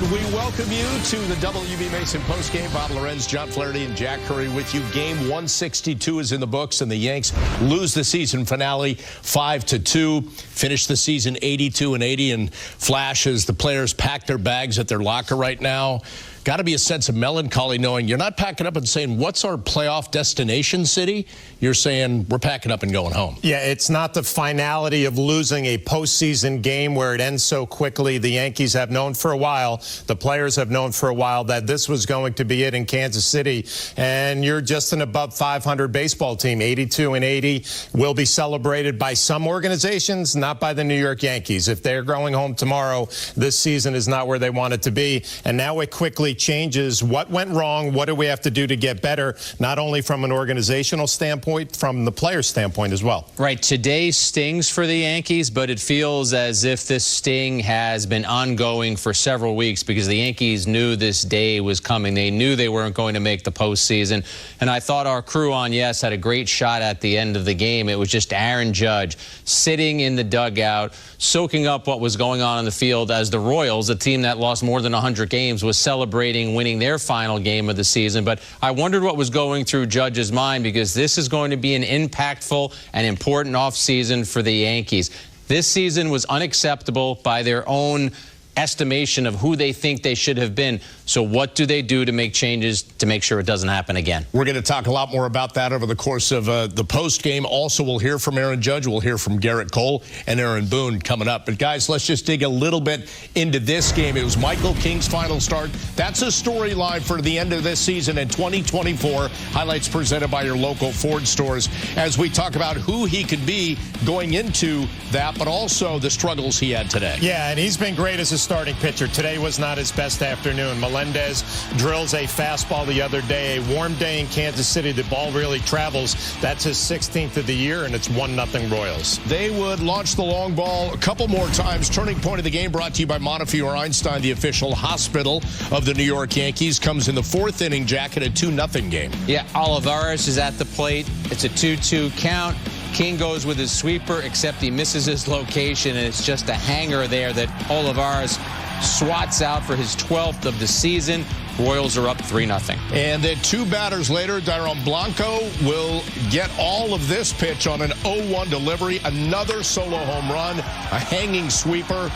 And we welcome you to the W.B. Mason postgame. Bob Lorenz, John Flaherty, and Jack Curry with you. Game 162 is in the books, and the Yanks lose the season finale 5-2. Finish the season 82-80, and Flash, as the players pack their bags at their locker right now, got to be a sense of melancholy knowing you're not packing up and saying, what's our playoff destination city? You're saying, we're packing up and going home. Yeah, it's not the finality of losing a postseason game where it ends so quickly. The Yankees have known for a while, the players have known for a while that this was going to be it in Kansas City. And you're just an above 500 baseball team. 82-80 will be celebrated by some organizations, not by the New York Yankees. If they're going home tomorrow, this season is not where they want it to be. And now it quickly changes. What went wrong? What do we have to do to get better? Not only from an organizational standpoint, from the player's standpoint as well. Right. Today stings for the Yankees, but it feels as if this sting has been ongoing for several weeks because the Yankees knew this day was coming. They knew they weren't going to make the postseason. And I thought our crew on Yes had a great shot at the end of the game. It was just Aaron Judge sitting in the dugout, soaking up what was going on in the field as the Royals, a team that lost more than 100 games, was celebrating winning their final game of the season. But I wondered what was going through Judge's mind because this is going to be an impactful and important offseason for the Yankees. This season was unacceptable by their own estimation of who they think they should have been. So what do they do to make changes to make sure it doesn't happen again? We're going to talk a lot more about that over the course of the post game. Also, we'll hear from Aaron Judge. We'll hear from Garrett Cole and Aaron Boone coming up. But, guys, let's just dig a little bit into this game. It was Michael King's final start. That's a storyline for the end of this season in 2024. Highlights presented by your local Ford stores as we talk about who he could be going into that, but also the struggles he had today. Yeah, and he's been great as a starting pitcher. Today was not his best afternoon. Melendez drills a fastball the other day. A warm day in Kansas City. The ball really travels. That's his 16th of the year, and it's 1-0 Royals. They would launch the long ball a couple more times. Turning point of the game brought to you by Montefiore Einstein, the official hospital of the New York Yankees. Comes in the fourth inning, Jack, in a 2-0 game. Yeah, Olivares is at the plate. It's a 2-2 count. King goes with his sweeper, except he misses his location, and it's just a hanger there that Olivares swats out for his 12th of the season. Royals are up 3-0. And then two batters later, Dairon Blanco will get all of this pitch on an 0-1 delivery. Another solo home run, a hanging sweeper.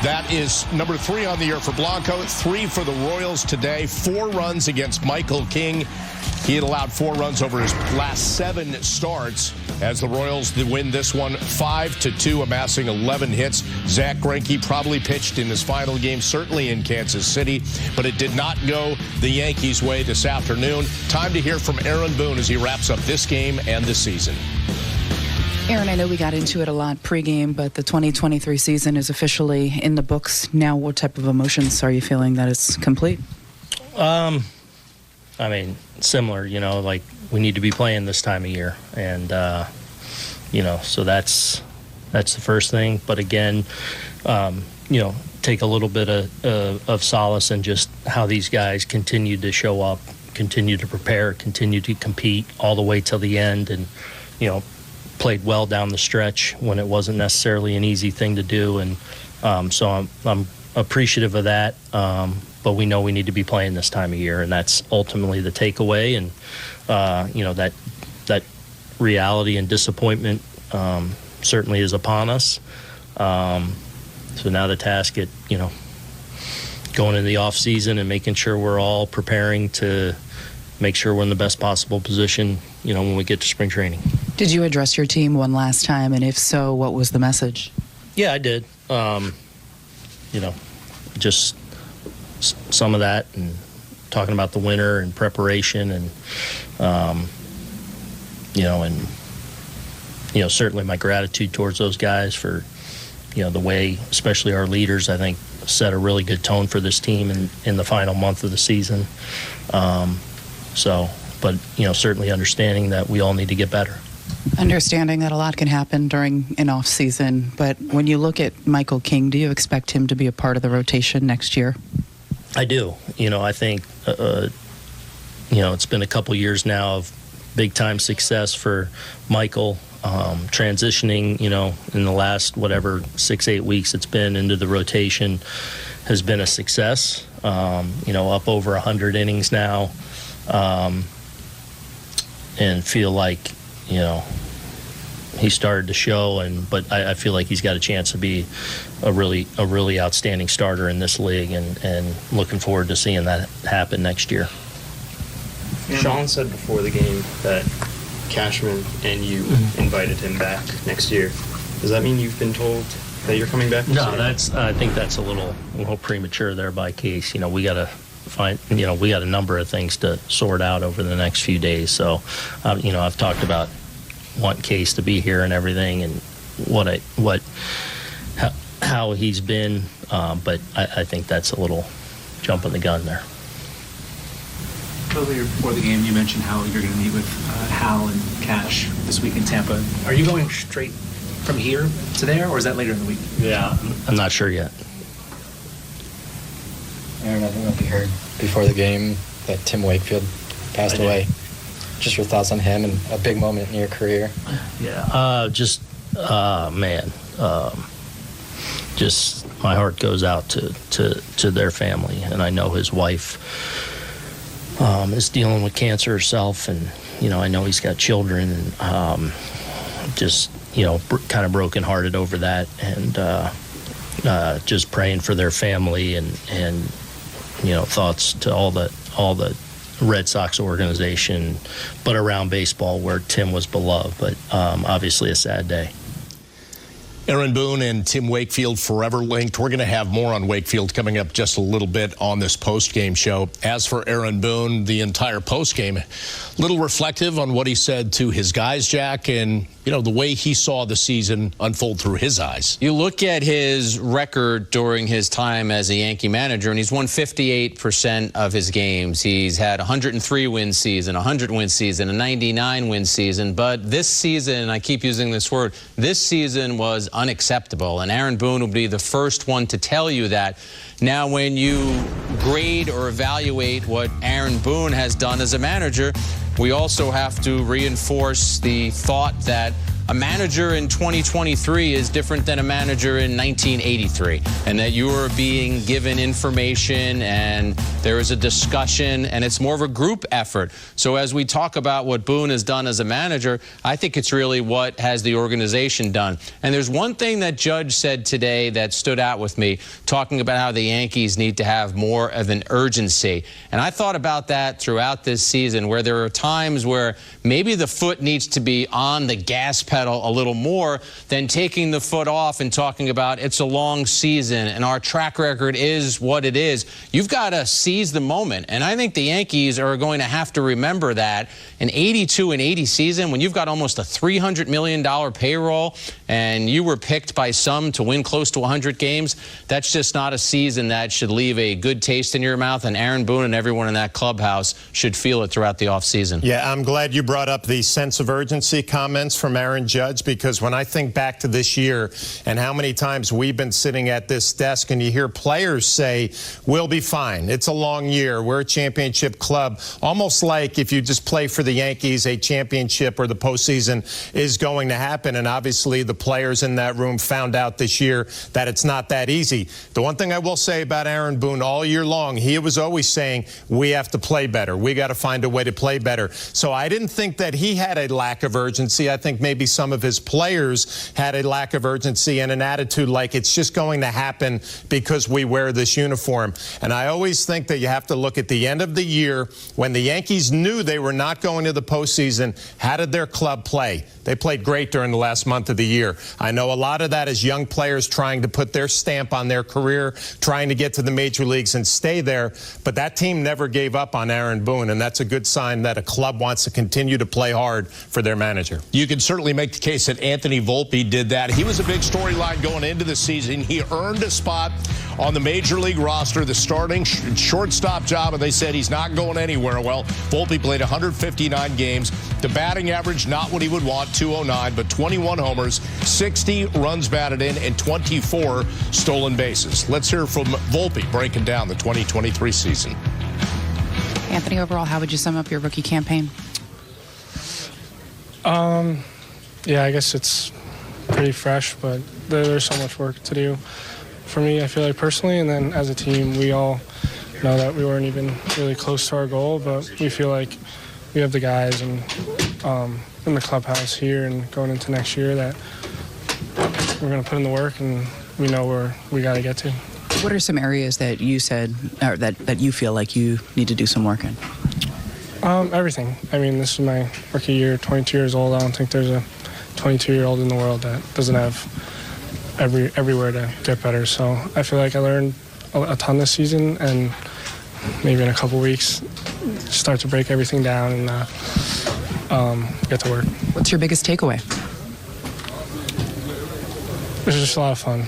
That is number 3 on the year for Blanco, 3 for the Royals today, 4 runs against Michael King. He had allowed 4 runs over his last 7 starts as the Royals win this one 5-2, amassing 11 hits. Zach Greinke probably pitched in his final game, certainly in Kansas City, but it did not go the Yankees' way this afternoon. Time to hear from Aaron Boone as he wraps up this game and the season. Aaron, I know we got into it a lot pregame, but the 2023 season is officially in the books. Now, what type of emotions are you feeling that it's complete? I mean, similar, you know, like we need to be playing this time of year. And, you know, so that's the first thing. But again, you know, take a little bit of solace in just how these guys continue to show up, continue to prepare, continue to compete all the way till the end. And, you know, played well down the stretch when it wasn't necessarily an easy thing to do. And so I'm appreciative of that. But we know we need to be playing this time of year, and that's ultimately the takeaway. And, you know, that reality and disappointment certainly is upon us. So now the task at, you know, going into the off season and making sure we're all preparing to make sure we're in the best possible position, you know, when we get to spring training. Did you address your team one last time, and if so, what was the message? Yeah, I did. You know, just some of that and talking about the winter and preparation and, you know, and, you know, certainly my gratitude towards those guys for, you know, the way, especially our leaders, I think, set a really good tone for this team in the final month of the season. So, but, you know, certainly understanding that we all need to get better. Understanding that a lot can happen during an off season, but when you look at Michael King, do you expect him to be a part of the rotation next year? I do. You know, I think, you know, it's been a couple years now of big-time success for Michael. Transitioning, in the last, 6-8 weeks it's been into the rotation has been a success. Up over 100 innings now. And feel like, he started to show, but I feel like he's got a chance to be a really outstanding starter in this league, and looking forward to seeing that happen next year. Sean said before the game that Cashman and you invited him back next year. Does that mean you've been told that you're coming back? No, I think that's a little premature there by Case. We got to find, we got a number of things to sort out over the next few days. So, I've talked about wanting Case to be here and everything, and how he's been, but I think that's a little jumping the gun there. Earlier before the game, you mentioned how you're going to meet with Hal and Cash this week in Tampa. Are you going straight from here to there, or is that later in the week? Yeah, I'm not sure yet. Aaron, I don't know if you heard before the game that Tim Wakefield passed away. Just your thoughts on him and a big moment in your career. Yeah, just my heart goes out to their family, and I know his wife is dealing with cancer herself, and I know he's got children, and kind of brokenhearted over that, and just praying for their family, and thoughts to all the Red Sox organization, but around baseball where Tim was beloved, but obviously a sad day. Aaron Boone and Tim Wakefield forever linked. We're going to have more on Wakefield coming up just a little bit on this post-game show. As for Aaron Boone, the entire post-game, a little reflective on what he said to his guys, Jack, and the way he saw the season unfold through his eyes. You look at his record during his time as a Yankee manager, and he's won 58% of his games. He's had a 103-win season, a 100-win season, a 99-win season. But this season, and I keep using this word, this season was unacceptable. And Aaron Boone will be the first one to tell you that. Now, when you grade or evaluate what Aaron Boone has done as a manager, we also have to reinforce the thought that a manager in 2023 is different than a manager in 1983, and that you are being given information and there is a discussion and it's more of a group effort. So as we talk about what Boone has done as a manager, I think it's really what has the organization done. And there's one thing that Judge said today that stood out with me, talking about how the Yankees need to have more of an urgency. And I thought about that throughout this season, where there are times where maybe the foot needs to be on the gas pedal a little more than taking the foot off and talking about it's a long season and our track record is what it is. You've got to seize the moment. And I think the Yankees are going to have to remember that an 82-80 season, when you've got almost a $300 million payroll and you were picked by some to win close to 100 games, that's just not a season that should leave a good taste in your mouth. And Aaron Boone and everyone in that clubhouse should feel it throughout the offseason. Yeah, I'm glad you brought up the sense of urgency comments from Aaron Judge, because when I think back to this year and how many times we've been sitting at this desk and you hear players say, we'll be fine. It's a long year. We're a championship club. Almost like if you just play for the Yankees, a championship or the postseason is going to happen. And obviously the players in that room found out this year that it's not that easy. The one thing I will say about Aaron Boone all year long, he was always saying, we have to play better. We got to find a way to play better. So I didn't think that he had a lack of urgency. I think maybe some of his players had a lack of urgency and an attitude like it's just going to happen because we wear this uniform. And I always think that you have to look at the end of the year when the Yankees knew they were not going to the postseason. How did their club play? They played great during the last month of the year. I know a lot of that is young players trying to put their stamp on their career, trying to get to the major leagues and stay there. But that team never gave up on Aaron Boone, and that's a good sign that a club wants to continue to play hard for their manager. You can certainly make the case that Anthony Volpe did that. He was a big storyline going into the season. He earned a spot on the major league roster, the starting shortstop job, and they said he's not going anywhere. Well, Volpe played 159 games. The batting average, not what he would want, 209, but 21 homers, 60 runs batted in, and 24 stolen bases. Let's hear from Volpe breaking down the 2023 season. Anthony, overall, how would you sum up your rookie campaign? Yeah, I guess it's pretty fresh, but there's so much work to do for me, I feel like personally, and then as a team, we all know that we weren't even really close to our goal, but we feel like we have the guys and in the clubhouse here and going into next year that we're going to put in the work, and we know where we got to get to. What are some areas that you said, or that you feel like you need to do some work in? Everything. I mean, this is my rookie year, 22 years old. I don't think there's a 22-year-old in the world that doesn't have everywhere to get better. So I feel like I learned a ton this season, and maybe in a couple weeks start to break everything down and get to work. What's your biggest takeaway? It was just a lot of fun.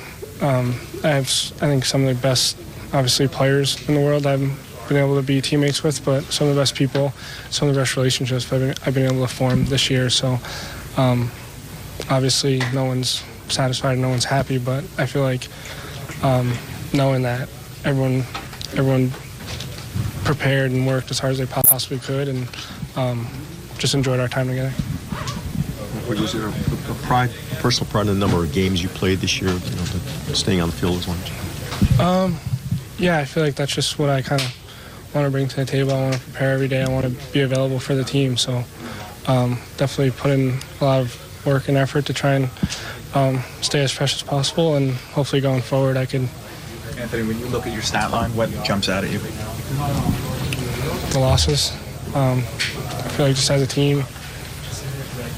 I think some of the best, obviously, players in the world I've been able to be teammates with, but some of the best people, some of the best relationships I've been able to form this year. So obviously no one's satisfied and no one's happy, but I feel like knowing that everyone prepared and worked as hard as they possibly could, and just enjoyed our time together. Was there a personal pride in the number of games you played this year, staying on the field as one? Yeah, I feel like that's just what I kind of want to bring to the table. I want to prepare every day. I want to be available for the team. So definitely put in a lot of work and effort to try and stay as fresh as possible, and hopefully going forward I can. Anthony, when you look at your stat line, what jumps out at you? The losses. I feel like just as a team,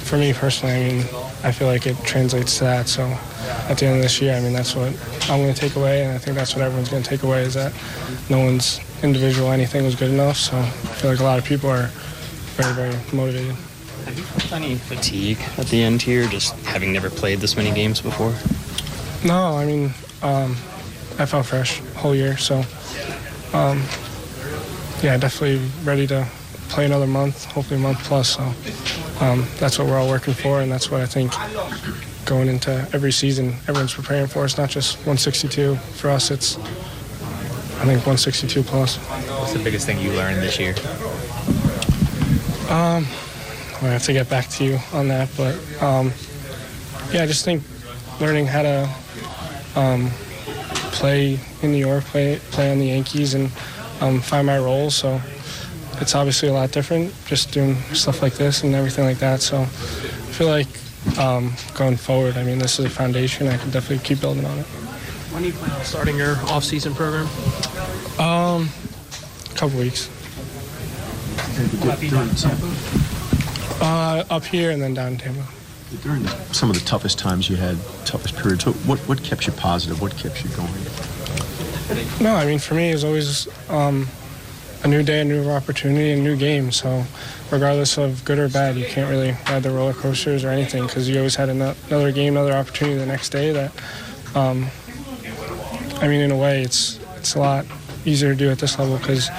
for me personally, I mean, I feel like it translates to that. So at the end of this year, I mean, that's what I'm going to take away, and I think that's what everyone's going to take away, is that no one's individual anything was good enough. So I feel like a lot of people are very, very motivated. Have you felt any fatigue at the end here, just having never played this many games before? No, I mean, I felt fresh whole year. So, yeah, definitely ready to play another month, hopefully a month plus. So that's what we're all working for, and that's what I think going into every season everyone's preparing for. It's not just 162. For us, it's, I think, 162 plus. What's the biggest thing you learned this year? I have to get back to you on that, but yeah, I just think learning how to play in New York, play on the Yankees, and find my role. So it's obviously a lot different, just doing stuff like this and everything like that. So I feel like going forward, I mean, this is a foundation. I can definitely keep building on it. When do you plan on starting your off-season program? A couple weeks. Up here and then down in Tampa. During some of the toughest times you had, toughest periods, what kept you positive? What kept you going? No, I mean, for me, it's always a new day, a new opportunity, a new game. So regardless of good or bad, you can't really ride the roller coasters or anything, because you always had another game, another opportunity the next day that, I mean, in a way, it's a lot easier to do at this level, because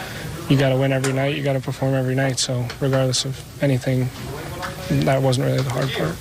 you got to win every night, you got to perform every night. So regardless of anything, that wasn't really the hard part.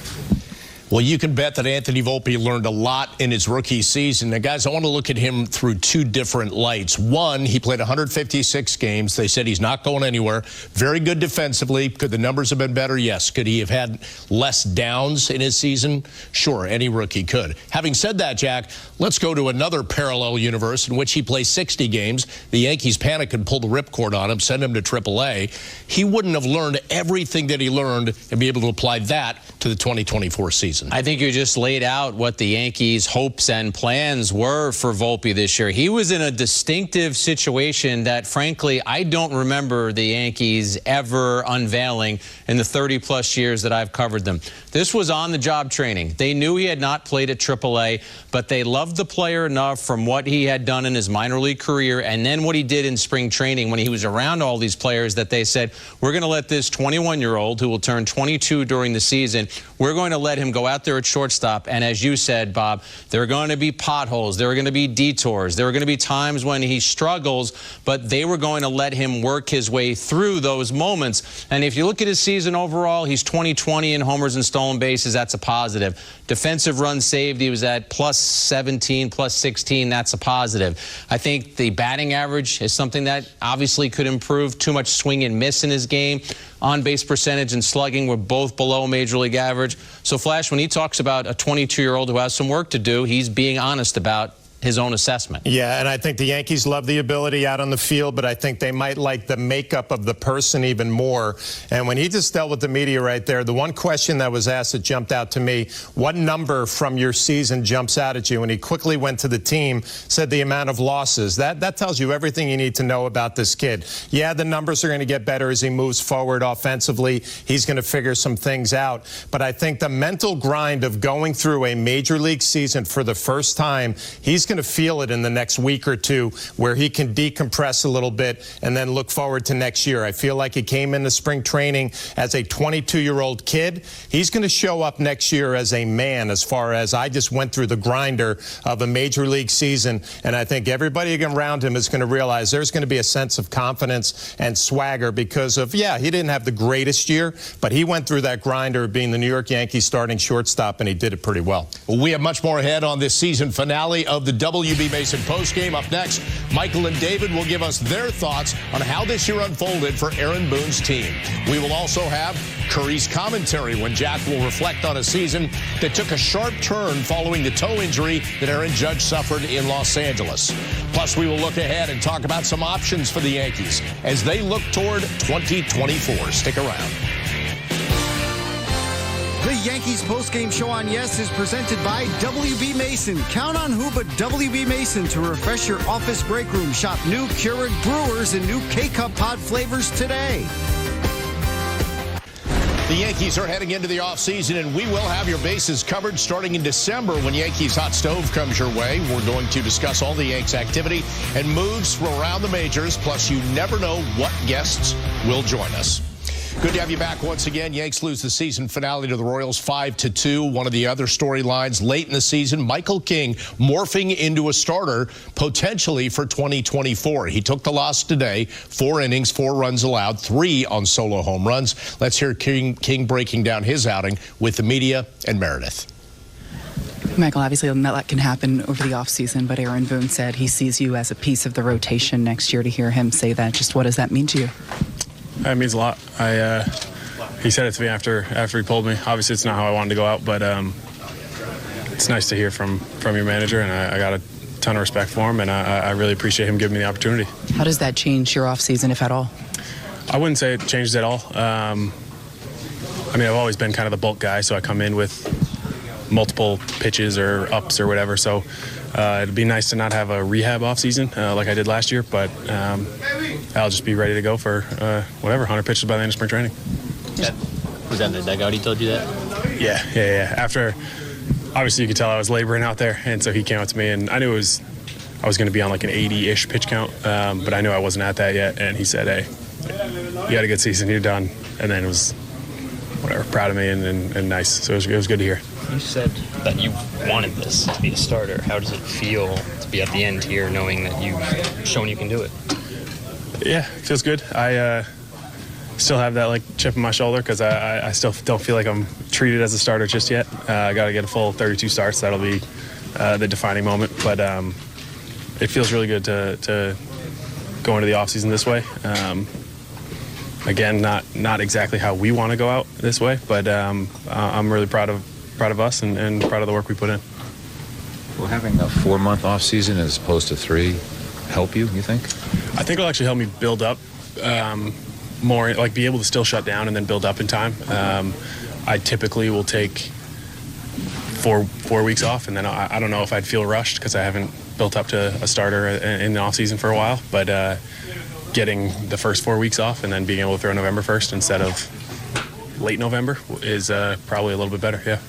Well, you can bet that Anthony Volpe learned a lot in his rookie season. Now, guys, I want to look at him through two different lights. One, he played 156 games. They said he's not going anywhere. Very good defensively. Could the numbers have been better? Yes. Could he have had less downs in his season? Sure, any rookie could. Having said that, Jack, let's go to another parallel universe in which he plays 60 games. The Yankees panic and pull the ripcord on him, send him to AAA. He wouldn't have learned everything that he learned and be able to apply that to the 2024 season. I think you just laid out what the Yankees' hopes and plans were for Volpe this year. He was in a distinctive situation that, frankly, I don't remember the Yankees ever unveiling in the 30-plus years that I've covered them. This was on-the-job training. They knew he had not played at AAA, but they loved the player enough from what he had done in his minor league career and then what he did in spring training when he was around all these players, that they said, we're going to let this 21-year-old, who will turn 22 during the season, we're going to let him go out there at shortstop, and as you said, Bob, there are going to be potholes, there are going to be detours, there are going to be times when he struggles, but they were going to let him work his way through those moments. And if you look at his season overall, he's 20-20 in homers and stolen bases. That's a positive. Defensive runs saved, he was at +17, +16. That's a positive. I think the batting average is something that obviously could improve. Too much swing and miss in his game. On-base percentage and slugging were both below Major League average. So, Flash, when he talks about a 22-year-old who has some work to do, he's being honest about his own assessment. Yeah, and I think the Yankees love the ability out on the field, but I think they might like the makeup of the person even more. And when he just dealt with the media right there, the one question that was asked that jumped out to me, what number from your season jumps out at you? And he quickly went to the team, said the amount of losses. That tells you everything you need to know about this kid. Yeah, the numbers are going to get better as he moves forward offensively. He's going to figure some things out. But I think the mental grind of going through a major league season for the first time, he's going to feel it in the next week or two where he can decompress a little bit and then look forward to next year. I feel like he came into spring training as a 22-year-old kid. He's going to show up next year as a man, as far as I just went through the grinder of a major league season, and I think everybody around him is going to realize there's going to be a sense of confidence and swagger because of, yeah, he didn't have the greatest year, but he went through that grinder of being the New York Yankees starting shortstop, and he did it pretty well. We have much more ahead on this season finale of the WB Mason postgame. Up next, Michael and David will give us their thoughts on how this year unfolded for Aaron Boone's team. We will also have Curry's commentary when Jack will reflect on a season that took a sharp turn following the toe injury that Aaron Judge suffered in Los Angeles. Plus, we will look ahead and talk about some options for the Yankees as they look toward 2024. Stick around. The Yankees postgame show on Yes is presented by WB Mason. Count on who but WB Mason to refresh your office break room. Shop new Keurig brewers and new K-Cup pod flavors today. The Yankees are heading into the offseason, and we will have your bases covered starting in December when Yankees Hot Stove comes your way. We're going to discuss all the Yanks activity and moves from around the majors, plus you never know what guests will join us. Good to have you back once again. Yanks lose the season finale to the Royals 5-2. One of the other storylines late in the season, Michael King morphing into a starter potentially for 2024. He took the loss today, 4 innings, 4 runs allowed, 3 on solo home runs. Let's hear King breaking down his outing with the media and Meredith. Michael, obviously a lot can happen over the offseason, but Aaron Boone said he sees you as a piece of the rotation next year. To hear him say that, just what does that mean to you? It means a lot. He said it to me after he pulled me. Obviously, it's not how I wanted to go out, but it's nice to hear from your manager, and I got a ton of respect for him, and I really appreciate him giving me the opportunity. How does that change your offseason, if at all? I wouldn't say it changes at all. I mean, I've always been kind of the bulk guy, so I come in with multiple pitches or ups or whatever, so it'd be nice to not have a rehab offseason like I did last year, but I'll just be ready to go for 100 pitches by the end of spring training. Was that in the dugout he told you that? Yeah. After, obviously you could tell I was laboring out there, and so he came out to me, and I knew I was going to be on like an 80-ish pitch count, but I knew I wasn't at that yet, and he said, hey, you had a good season, you're done, and then it was proud of me and nice, so it was good to hear. You said that you wanted this to be a starter. How does it feel to be at the end here knowing that you've shown you can do it? Yeah, it feels good. I still have that chip on my shoulder because I still don't feel like I'm treated as a starter just yet. I got to get a full 32 starts. That'll be the defining moment. But it feels really good to go into the offseason this way. Again, not exactly how we want to go out this way, but I'm really proud of us and proud of the work we put in. Will having a 4-month off season as opposed to 3 help you think? I think it'll actually help me build up more, be able to still shut down and then build up in time. I typically will take 4 weeks off, and then I don't know if I'd feel rushed because I haven't built up to a starter in the off season for a while, but getting the first 4 weeks off and then being able to throw November 1st instead of late November is probably a little bit better, yeah.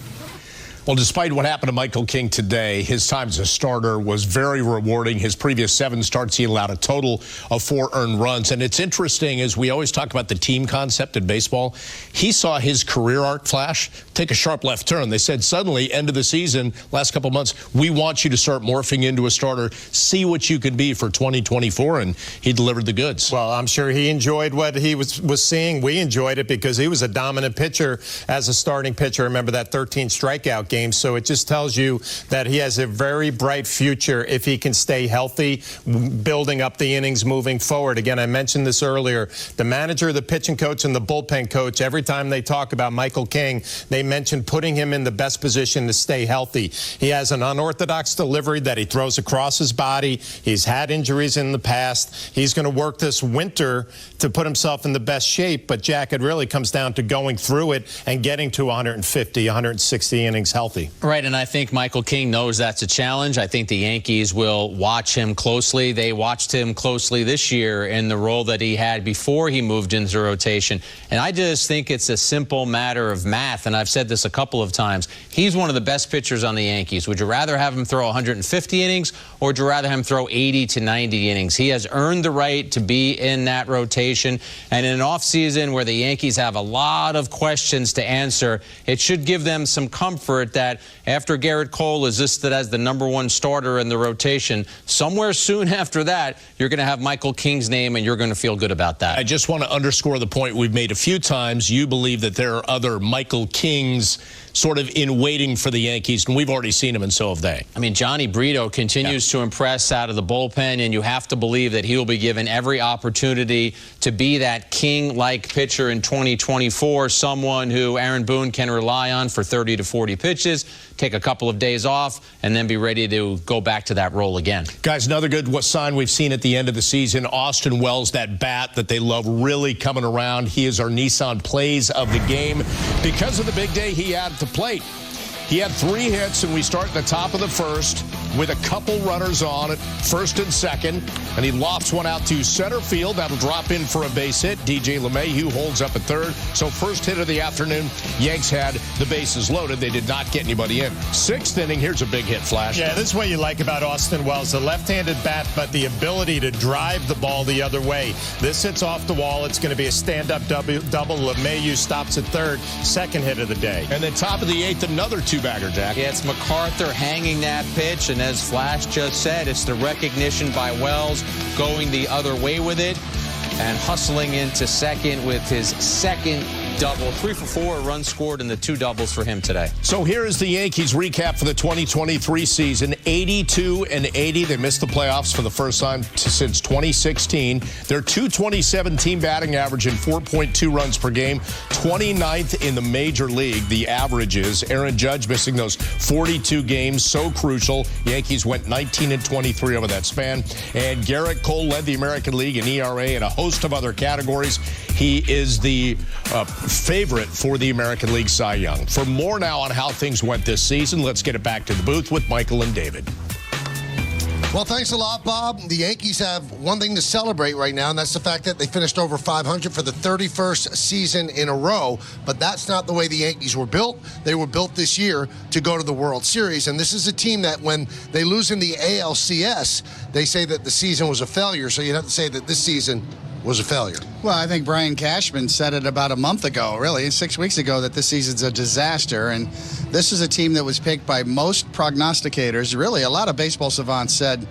Well, despite what happened to Michael King today, his time as a starter was very rewarding. His previous 7 starts, he allowed a total of 4 earned runs. And it's interesting, as we always talk about the team concept in baseball, he saw his career arc flash take a sharp left turn. They said suddenly, end of the season, last couple months, we want you to start morphing into a starter, see what you can be for 2024, and he delivered the goods. Well, I'm sure he enjoyed what he was seeing. We enjoyed it because he was a dominant pitcher as a starting pitcher. Remember that 13 strikeout game. So it just tells you that he has a very bright future if he can stay healthy, building up the innings moving forward. Again, I mentioned this earlier. The manager, the pitching coach, and the bullpen coach, every time they talk about Michael King, they mention putting him in the best position to stay healthy. He has an unorthodox delivery that he throws across his body. He's had injuries in the past. He's going to work this winter to put himself in the best shape. But, Jack, it really comes down to going through it and getting to 150, 160 innings healthy. Right, and I think Michael King knows that's a challenge. I think the Yankees will watch him closely. They watched him closely this year in the role that he had before he moved into rotation. And I just think it's a simple matter of math, and I've said this a couple of times. He's one of the best pitchers on the Yankees. Would you rather have him throw 150 innings, or would you rather have him throw 80 to 90 innings? He has earned the right to be in that rotation. And in an offseason where the Yankees have a lot of questions to answer, it should give them some comfort that after Garrett Cole is listed as the #1 starter in the rotation, somewhere soon after that, you're going to have Michael King's name, and you're going to feel good about that. I just want to underscore the point we've made a few times. You believe that there are other Michael Kings sort of in waiting for the Yankees, and we've already seen him, and so have they. I mean, Johnny Brito continues to impress out of the bullpen, and you have to believe that he will be given every opportunity to be that King-like pitcher in 2024, someone who Aaron Boone can rely on for 30 to 40 pitches, take a couple of days off, and then be ready to go back to that role again. Guys, another good sign we've seen at the end of the season, Austin Wells, that bat that they love, really coming around. He is our Nissan Plays of the game because of the big day he had at the plate. He had 3 hits, and we start at the top of the first with a couple runners on at first and second, and he lofts one out to center field. That'll drop in for a base hit. DJ LeMahieu holds up at third. So first hit of the afternoon, Yanks had the bases loaded. They did not get anybody in. 6th inning, here's a big hit, Flash. Yeah, this is what you like about Austin Wells, the left-handed bat, but the ability to drive the ball the other way. This hits off the wall. It's going to be a stand-up double. LeMahieu stops at third. 2nd hit of the day. And then top of the 8th, another 2-bagger, Jack. Yeah, it's MacArthur hanging that pitch, and as Flash just said, it's the recognition by Wells going the other way with it and hustling into second with his 2nd double. 3 for 4 runs scored in the 2 doubles for him today. So here is the Yankees recap for the 2023 season. 82-80. They missed the playoffs for the first time since 2016. Their .227 team batting average and 4.2 runs per game. 29th in the major league, the averages. Aaron Judge missing those 42 games, so crucial. Yankees went 19-23 over that span. And Garrett Cole led the American League in ERA and a host of other categories. He is the favorite for the American League Cy Young. For more now on how things went this season, let's get it back to the booth with Michael and David. Well, thanks a lot, Bob. The Yankees have one thing to celebrate right now, and that's the fact that they finished over 500 for the 31st season in a row. But that's not the way the Yankees were built. They were built this year to go to the World Series. And this is a team that when they lose in the ALCS, they say that the season was a failure. So you'd have to say that this season was a failure. Well, I think Brian Cashman said it about a month ago, really, 6 weeks ago, that this season's a disaster. And this is a team that was picked by most prognosticators. Really, a lot of baseball savants said,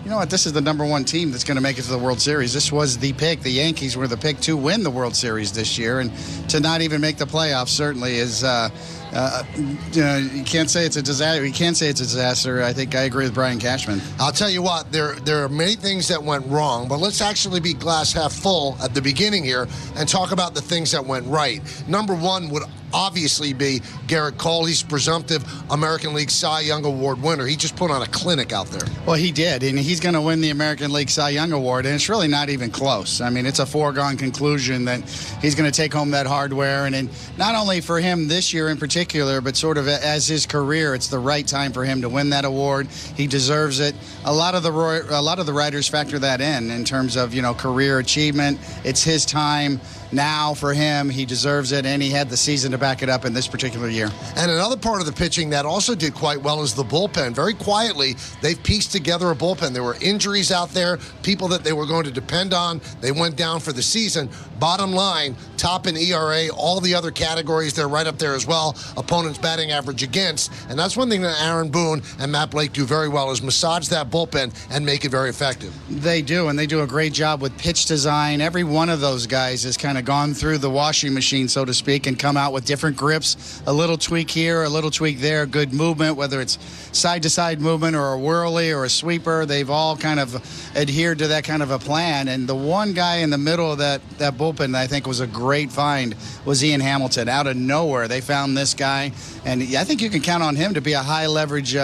you know what, this is the #1 team that's going to make it to the World Series. This was the pick. The Yankees were the pick to win the World Series this year. And to not even make the playoffs certainly is, you can't say it's a disaster. You can't say it's a disaster. I think I agree with Brian Cashman. I'll tell you what, there are many things that went wrong, but let's actually be glass half full at the beginning here and talk about the things that went right. #1 would obviously be Garrett Cole. He's presumptive American League Cy Young Award winner. He just put on a clinic out there. Well, he did, and he's going to win the American League Cy Young Award, and it's really not even close. I mean, it's a foregone conclusion that he's going to take home that hardware, and not only for him this year in particular, but sort of as his career, it's the right time for him to win that award. He deserves it. A lot of the writers factor that in terms of, career achievement. It's his time now for him. He deserves it, and he had the season to back it up in this particular year. And another part of the pitching that also did quite well is the bullpen. Very quietly, they've pieced together a bullpen. There were injuries out there, people that they were going to depend on. They went down for the season. Bottom line, top in ERA, all the other categories, they're right up there as well. Opponents batting average against. And that's one thing that Aaron Boone and Matt Blake do very well, is massage that bullpen and make it very effective. They do, and they do a great job with pitch design. Every one of those guys has kind of gone through the washing machine, so to speak, and come out with different grips. A little tweak here, a little tweak there, good movement, whether it's side-to-side movement or a whirly or a sweeper. They've all kind of adhered to that kind of a plan. And the one guy in the middle of that bullpen that I think was a great find was Ian Hamilton. Out of nowhere, they found this guy, and I think you can count on him to be a high-leverage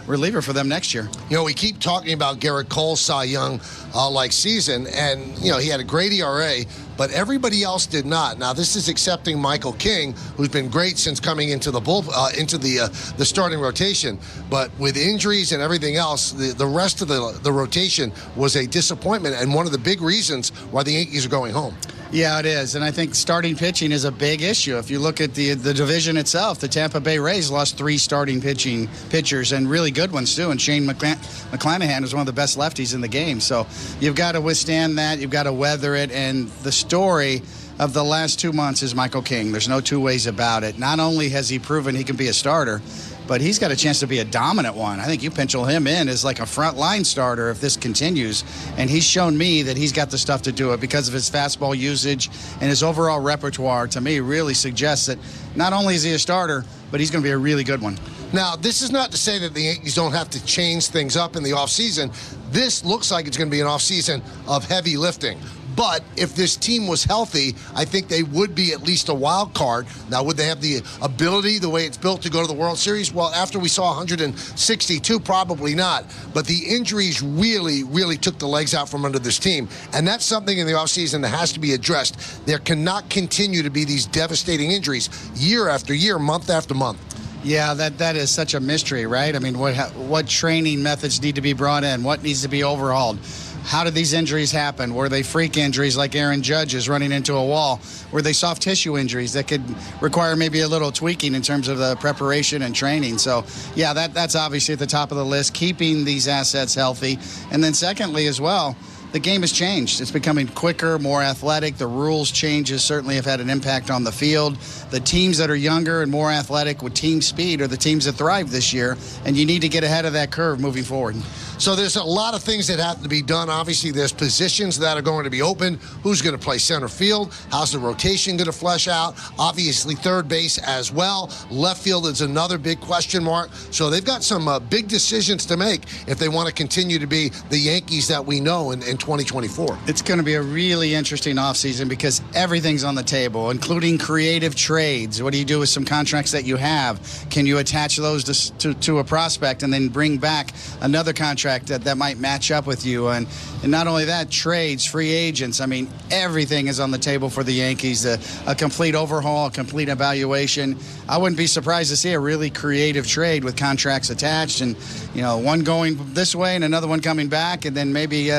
reliever for them next year. You know, we keep talking about Garrett Cole's Cy Young-like season, and, you know, he had a great ERA, but everybody else did not. Now, this is accepting Michael King, who's been great since coming into the starting rotation. But with injuries and everything else, the rest of the rotation was a disappointment, and one of the big reasons why the Yankees are going home. Yeah, it is, and I think starting pitching is a big issue. If you look at the division itself, the Tampa Bay Rays lost 3 starting pitchers, and really good ones too, and Shane McClanahan is one of the best lefties in the game. So you've got to withstand that, you've got to weather it, and the story of the last 2 months is Michael King. There's no two ways about it. Not only has he proven he can be a starter, but he's got a chance to be a dominant one. I think you pencil him in as like a front-line starter if this continues, and he's shown me that he's got the stuff to do it because of his fastball usage, and his overall repertoire, to me, really suggests that not only is he a starter, but he's going to be a really good one. Now, this is not to say that the Yankees don't have to change things up in the offseason. This looks like it's going to be an offseason of heavy lifting. But if this team was healthy, I think they would be at least a wild card. Now, would they have the ability, the way it's built, to go to the World Series? Well, after we saw 162, probably not. But the injuries really, really took the legs out from under this team. And that's something in the offseason that has to be addressed. There cannot continue to be these devastating injuries year after year, month after month. Yeah, that is such a mystery, right? I mean, what training methods need to be brought in? What needs to be overhauled? How did these injuries happen? Were they freak injuries like Aaron Judge is running into a wall? Were they soft tissue injuries that could require maybe a little tweaking in terms of the preparation and training? So, yeah, that's obviously at the top of the list, keeping these assets healthy. And then secondly as well, the game has changed. It's becoming quicker, more athletic. The rules changes certainly have had an impact on the field. The teams that are younger and more athletic with team speed are the teams that thrive this year, and you need to get ahead of that curve moving forward. So there's a lot of things that have to be done. Obviously, there's positions that are going to be open. Who's going to play center field? How's the rotation going to flesh out? Obviously, third base as well. Left field is another big question mark. So they've got some big decisions to make if they want to continue to be the Yankees that we know in 2024. It's going to be a really interesting offseason because everything's on the table, including creative trades. What do you do with some contracts that you have? Can you attach those to a prospect and then bring back another contract that might match up with you? And not only that, trades, free agents. I mean, everything is on the table for the Yankees. A complete overhaul, a complete evaluation. I wouldn't be surprised to see a really creative trade with contracts attached and, you know, one going this way and another one coming back, and then maybe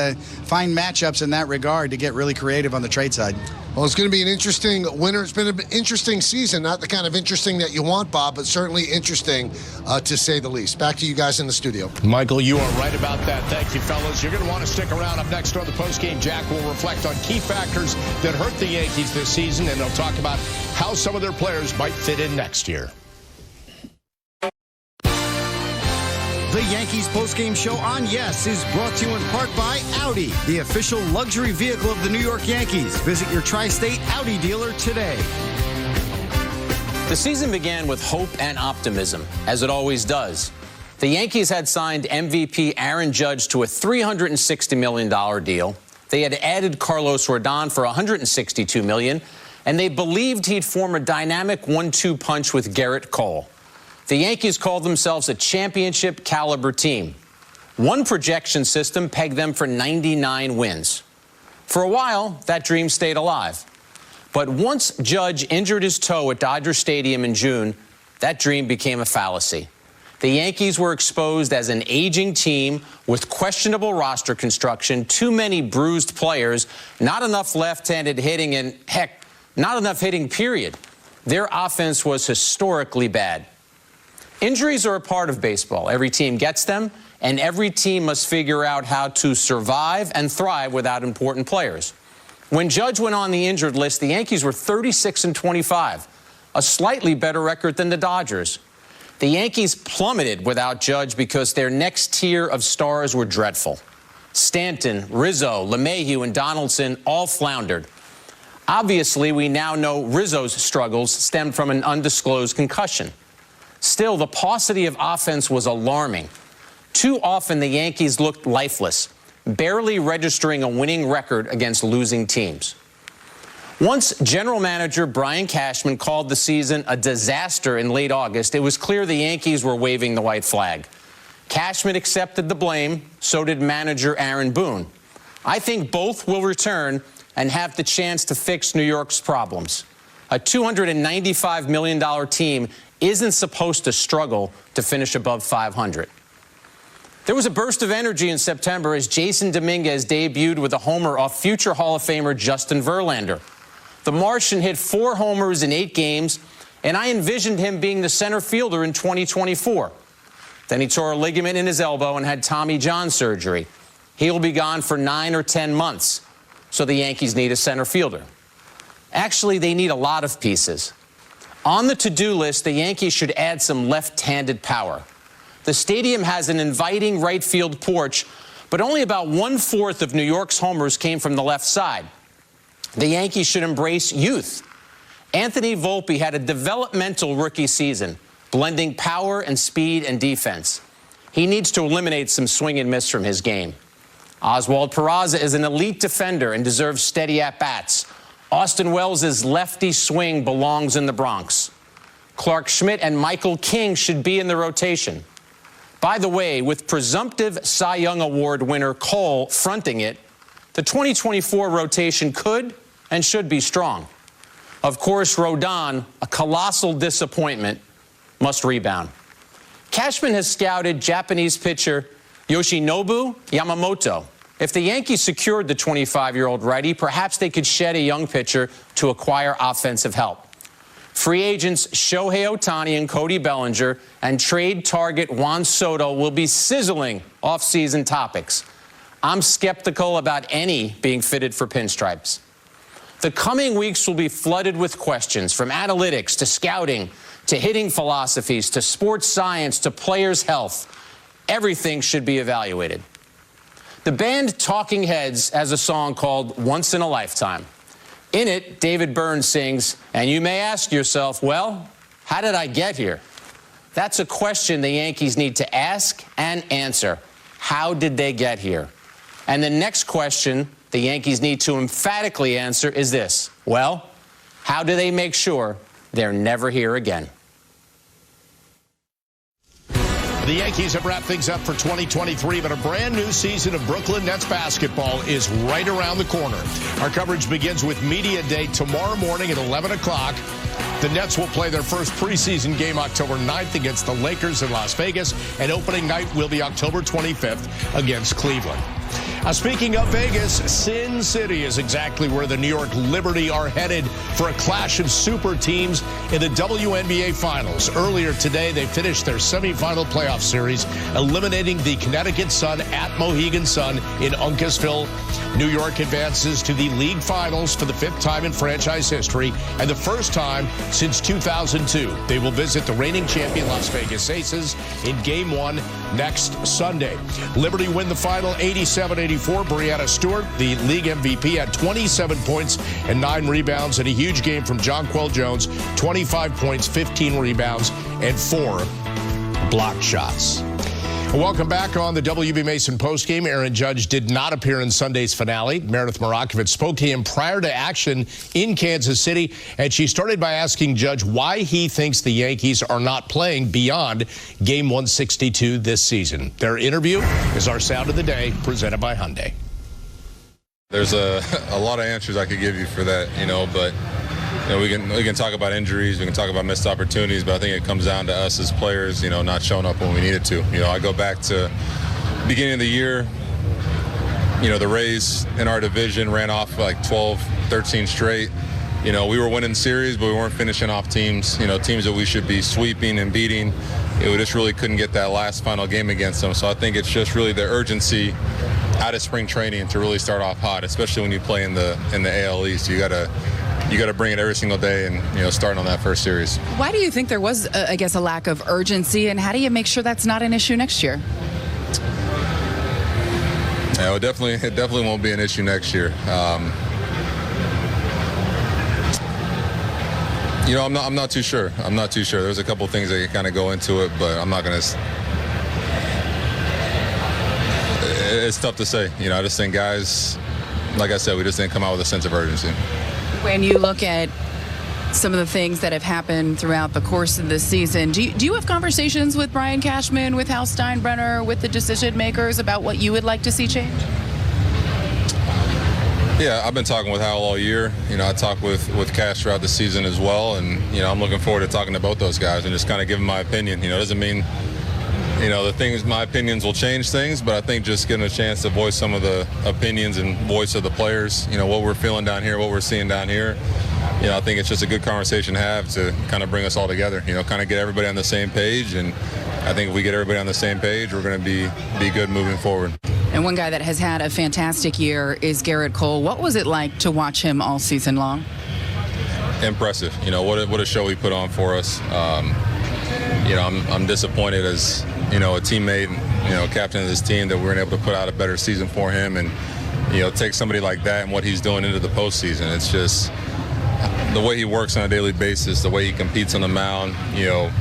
find matchups in that regard to get really creative on the trade side. Well, it's going to be an interesting winter. It's been an interesting season. Not the kind of interesting that you want, Bob, but certainly interesting to say the least. Back to you guys in the studio. Michael, you are right about that. Thank you, fellas. You're going to want to stick around. Up next on the postgame, Jack will reflect on key factors that hurt the Yankees this season, and they'll talk about how some of their players might fit in next year. The Yankees postgame show on Yes is brought to you in part by Audi, the official luxury vehicle of the New York Yankees. Visit your tri-state Audi dealer today. The season began with hope and optimism, as it always does. The Yankees had signed MVP Aaron Judge to a $360 million deal. They had added Carlos Rodon for $162 million, and they believed he'd form a dynamic 1-2 punch with Garrett Cole. The Yankees called themselves a championship-caliber team. One projection system pegged them for 99 wins. For a while, that dream stayed alive. But once Judge injured his toe at Dodger Stadium in June, that dream became a fallacy. The Yankees were exposed as an aging team with questionable roster construction, too many bruised players, not enough left-handed hitting, and, heck, not enough hitting, period. their offense was historically bad. Injuries are a part of baseball. Every team gets them, and every team must figure out how to survive and thrive without important players. When Judge went on the injured list, the Yankees were 36-25, a slightly better record than the Dodgers. The Yankees plummeted without Judge because their next tier of stars were dreadful. Stanton, Rizzo, LeMahieu, and Donaldson all floundered. Obviously, we now know Rizzo's struggles stemmed from an undisclosed concussion. Still, the paucity of offense was alarming. Too often, the Yankees looked lifeless, barely registering a winning record against losing teams. Once general manager Brian Cashman called the season a disaster in late August, it was clear the Yankees were waving the white flag. Cashman accepted the blame, so did manager Aaron Boone. I think both will return and have the chance to fix New York's problems. A $295 million team isn't supposed to struggle to finish above 500. There was a burst of energy in September as Jason Dominguez debuted with a homer off future Hall of Famer Justin Verlander. The Martian hit 4 homers in 8 games, and I envisioned him being the center fielder in 2024. Then he tore a ligament in his elbow and had Tommy John surgery. He will be gone for 9 or 10 months, so the Yankees need a center fielder. Actually, they need a lot of pieces. On the to-do list, the Yankees should add some left-handed power. The stadium has an inviting right field porch, but only about 1/4 of New York's homers came from the left side. The Yankees should embrace youth. Anthony Volpe had a developmental rookie season, blending power and speed and defense. He needs to eliminate some swing and miss from his game. Oswald Peraza is an elite defender and deserves steady at-bats. Austin Wells' lefty swing belongs in the Bronx. Clark Schmidt and Michael King should be in the rotation. By the way, with presumptive Cy Young Award winner Cole fronting it, the 2024 rotation could and should be strong. Of course, Rodon, a colossal disappointment, must rebound. Cashman has scouted Japanese pitcher Yoshinobu Yamamoto. If the Yankees secured the 25-year-old righty, perhaps they could shed a young pitcher to acquire offensive help. Free agents Shohei Ohtani and Cody Bellinger and trade target Juan Soto will be sizzling off-season topics. I'm skeptical about any being fitted for pinstripes. The coming weeks will be flooded with questions, from analytics to scouting to hitting philosophies to sports science to players' health. Everything should be evaluated. The band Talking Heads has a song called Once in a Lifetime. In it, David Byrne sings, and you may ask yourself, well, how did I get here? That's a question the Yankees need to ask and answer. How did they get here? And the next question the Yankees need to emphatically answer is this. Well, how do they make sure they're never here again? The Yankees have wrapped things up for 2023, but a brand new season of Brooklyn Nets basketball is right around the corner. Our coverage begins with Media Day tomorrow morning at 11 o'clock. The Nets will play their first preseason game October 9th against the Lakers in Las Vegas, and opening night will be October 25th against Cleveland. Speaking of Vegas, Sin City is exactly where the New York Liberty are headed for a clash of super teams in the WNBA Finals. Earlier today, they finished their semifinal playoff series, eliminating the Connecticut Sun at Mohegan Sun in Uncasville. New York advances to the league finals for the 5th time in franchise history and the first time since 2002. They will visit the reigning champion Las Vegas Aces in Game 1 next Sunday. Liberty win the final 87-84. Breanna Stewart, the league MVP, had 27 points and 9 rebounds in a huge game from Jonquel Jones, 25 points, 15 rebounds, and 4 blocked shots. Welcome back on the WB Mason postgame. Aaron Judge did not appear in Sunday's finale. Meredith Marakovich spoke to him prior to action in Kansas City, and she started by asking Judge why he thinks the Yankees are not playing beyond Game 162 this season. Their interview is our sound of the day, presented by Hyundai. There's a lot of answers I could give you for that, but we can talk about injuries, we can talk about missed opportunities, but I think it comes down to us as players, not showing up when we needed to. I go back to beginning of the year, the Rays in our division ran off like 12, 13 straight. you know, we were winning series, but we weren't finishing off teams, you know, teams that we should be sweeping and beating. We just really couldn't get that last final game against them. So I think it's just really the urgency out of spring training to really start off hot, especially when you play in the AL East. You gotta bring it every single day, and you know, starting on that first series. Why do you think there was, I guess, a lack of urgency, and how do you make sure that's not an issue next year? Yeah, it definitely won't be an issue next year. You know, I'm not too sure. I'm not too sure. There's a couple things that kind of go into it, but I'm not gonna. It's tough to say. You know, I just think guys, like I said, we just didn't come out with a sense of urgency. When you look at some of the things that have happened throughout the course of this season, do you have conversations with Brian Cashman, with Hal Steinbrenner, with the decision makers about what you would like to see change? Yeah, I've been talking with Hal all year. You know, I talk with Cash throughout the season as well, and you know, I'm looking forward to talking to both those guys and just kind of giving my opinion. You know, it doesn't mean, you know, the things, my opinions will change things, but I think just getting a chance to voice some of the opinions and voice of the players, you know, what we're feeling down here, what we're seeing down here, you know, I think it's just a good conversation to have to kind of bring us all together, you know, kind of get everybody on the same page. And I think if we get everybody on the same page, we're going to be good moving forward. And one guy that has had a fantastic year is Garrett Cole. What was it like to watch him all season long? Impressive. You know, what a show he put on for us. You know, I'm disappointed as, you know, a teammate, you know, captain of this team, that we weren't able to put out a better season for him, and, you know, take somebody like that and what he's doing into the postseason. It's just the way he works on a daily basis, the way he competes on the mound. You know,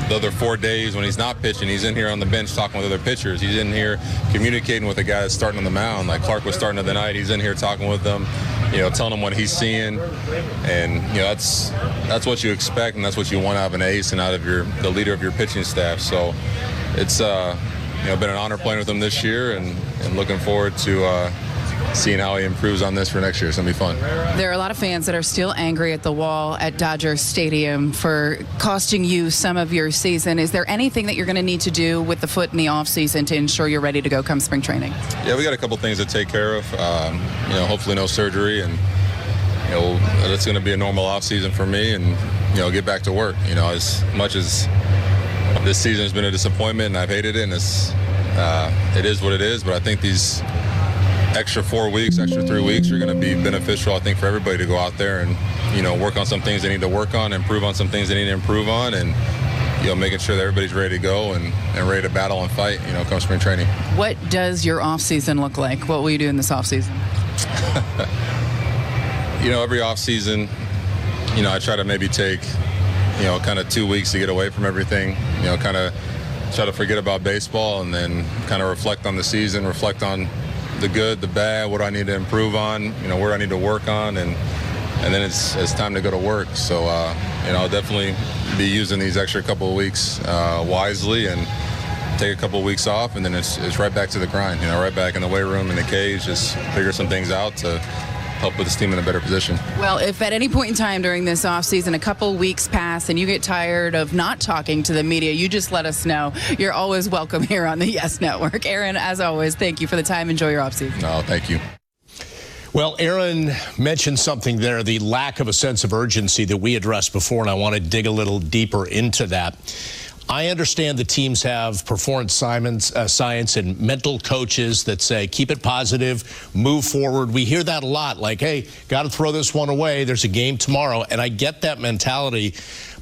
the other 4 days when he's not pitching, he's in here on the bench talking with other pitchers. He's in here communicating with the guy that's starting on the mound. Like Clark was starting of the night, he's in here talking with them, you know, telling them what he's seeing. And, you know, that's what you expect, and that's what you want out of an ace and out of the leader of your pitching staff. So it's you know, been an honor playing with him this year, and looking forward to seeing how he improves on this for next year. It's going to be fun. There are a lot of fans that are still angry at the wall at Dodger Stadium for costing you some of your season. Is there anything that you're going to need to do with the foot in the offseason to ensure you're ready to go come spring training? Yeah, we got a couple things to take care of. You know, hopefully no surgery, and, you know, it's going to be a normal offseason for me, and, you know, get back to work. You know, as much as this season has been a disappointment and I've hated it, and it is what it is, but I think these extra 4 weeks, extra 3 weeks are going to be beneficial, I think, for everybody to go out there and, you know, work on some things they need to work on, improve on some things they need to improve on, and, you know, making sure that everybody's ready to go and ready to battle and fight, you know, come spring training. What does your off-season look like? What will you do in this off-season? You know, every off-season, you know, I try to maybe take, you know, kind of 2 weeks to get away from everything, you know, kind of try to forget about baseball, and then kind of reflect on the season, reflect on the good, the bad, what I need to improve on, you know, where I need to work on, and then it's time to go to work. So, you know, I'll definitely be using these extra couple of weeks wisely, and take a couple of weeks off, and then it's right back to the grind, you know, right back in the weight room, in the cage, just figure some things out to help put this team in a better position. Well, if at any point in time during this offseason a couple weeks pass and you get tired of not talking to the media, you just let us know. You're always welcome here on the Yes Network. Aaron, as always, thank you for the time. Enjoy your offseason. No, thank you. Well, Aaron mentioned something there, the lack of a sense of urgency that we addressed before, and I want to dig a little deeper into that. I understand the teams have performance science and mental coaches that say, keep it positive, move forward. We hear that a lot, like, hey, got to throw this one away. There's a game tomorrow. And I get that mentality.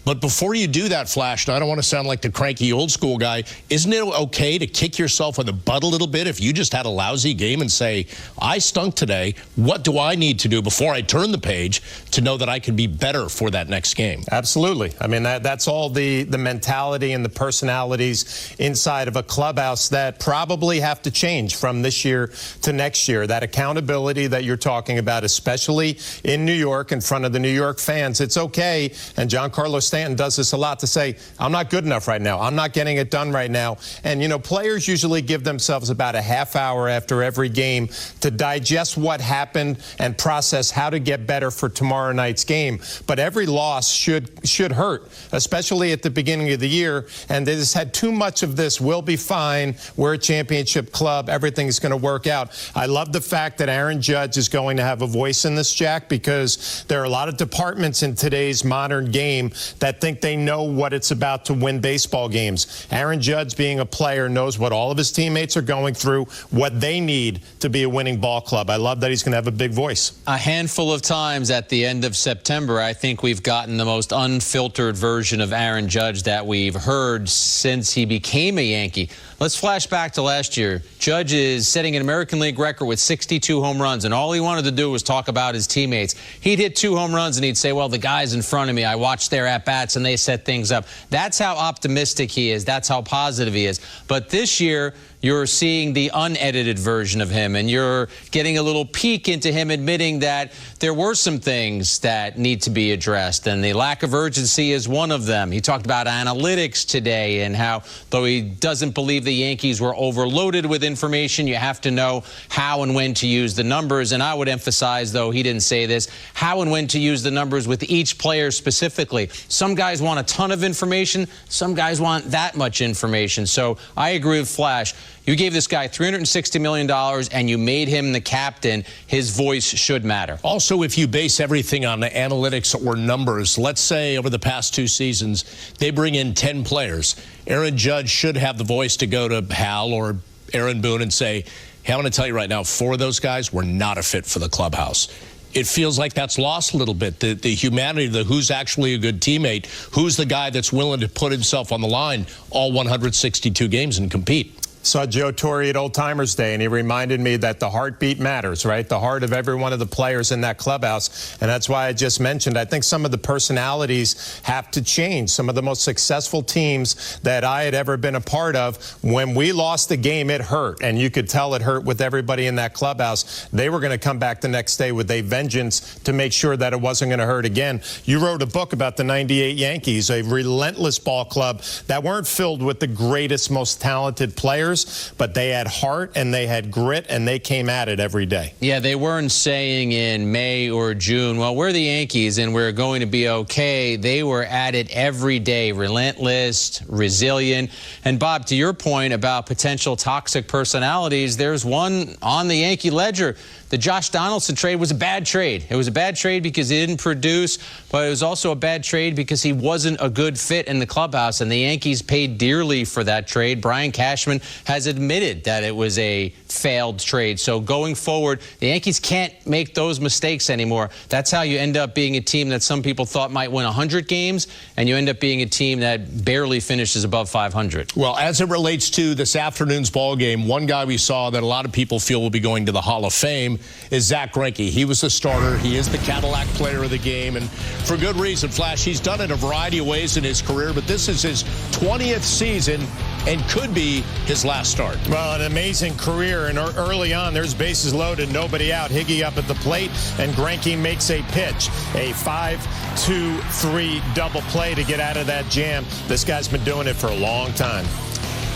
But before you do that, Flash, and I don't want to sound like the cranky old school guy, isn't it okay to kick yourself in the butt a little bit if you just had a lousy game and say, I stunk today, what do I need to do before I turn the page to know that I can be better for that next game? Absolutely. I mean, that's all the mentality and the personalities inside of a clubhouse that probably have to change from this year to next year. That accountability that you're talking about, especially in New York, in front of the New York fans, it's okay. And Giancarlo Stanton does this a lot, to say, I'm not good enough right now. I'm not getting it done right now. And, you know, players usually give themselves about a half hour after every game to digest what happened and process how to get better for tomorrow night's game. But every loss should hurt, especially at the beginning of the year. And they just had too much of this. We'll be fine. We're a championship club. Everything's going to work out. I love the fact that Aaron Judge is going to have a voice in this, Jack, because there are a lot of departments in today's modern game that think they know what it's about to win baseball games. Aaron Judge, being a player, knows what all of his teammates are going through, what they need to be a winning ball club. I love that he's going to have a big voice. A handful of times at the end of September, I think we've gotten the most unfiltered version of Aaron Judge that we've heard since he became a Yankee. Let's flash back to last year. Judge is setting an American League record with 62 home runs, and all he wanted to do was talk about his teammates. He'd hit 2 home runs, and he'd say, well, the guys in front of me, I watched their at-bats, and they set things up. That's how optimistic he is. That's how positive he is. But this year, you're seeing the unedited version of him, and you're getting a little peek into him admitting that there were some things that need to be addressed, and the lack of urgency is one of them. He talked about analytics today and how, though he doesn't believe the Yankees were overloaded with information, you have to know how and when to use the numbers. And I would emphasize, though he didn't say this, how and when to use the numbers with each player specifically. Some guys want a ton of information. Some guys want that much information. So I agree with Flash. You gave this guy $360 million, and you made him the captain. His voice should matter. Also, if you base everything on the analytics or numbers, let's say over the past 2 seasons, they bring in 10 players. Aaron Judge should have the voice to go to Hal or Aaron Boone and say, hey, I'm going to tell you right now, 4 of those guys were not a fit for the clubhouse. It feels like that's lost a little bit. The humanity, the who's actually a good teammate, who's the guy that's willing to put himself on the line all 162 games and compete. Saw Joe Torre at Old Timers Day, and he reminded me that the heartbeat matters, right? The heart of every one of the players in that clubhouse. And that's why I just mentioned, I think some of the personalities have to change. Some of the most successful teams that I had ever been a part of, when we lost the game, it hurt. And you could tell it hurt with everybody in that clubhouse. They were going to come back the next day with a vengeance to make sure that it wasn't going to hurt again. You wrote a book about the '98 Yankees, a relentless ball club that weren't filled with the greatest, most talented players, but they had heart and they had grit, and they came at it every day. Yeah, they weren't saying in May or June, well, we're the Yankees and we're going to be okay. They were at it every day, relentless, resilient. And Bob, to your point about potential toxic personalities, there's one on the Yankee ledger. The Josh Donaldson trade was a bad trade. It was a bad trade because he didn't produce, but it was also a bad trade because he wasn't a good fit in the clubhouse, and the Yankees paid dearly for that trade. Brian Cashman has admitted that it was a failed trade. So going forward, the Yankees can't make those mistakes anymore. That's how you end up being a team that some people thought might win 100 games, and you end up being a team that barely finishes above 500. Well, as it relates to this afternoon's ball game, one guy we saw that a lot of people feel will be going to the Hall of Fame is Zach Greinke. He was the starter. He is the Cadillac player of the game, and for good reason. Flash, he's done it a variety of ways in his career, but this is his 20th season and could be his last start. Well, an amazing career, and early on, there's bases loaded, nobody out. Higgy up at the plate, and Greinke makes a pitch, a 5-2-3 double play to get out of that jam. This guy's been doing it for a long time.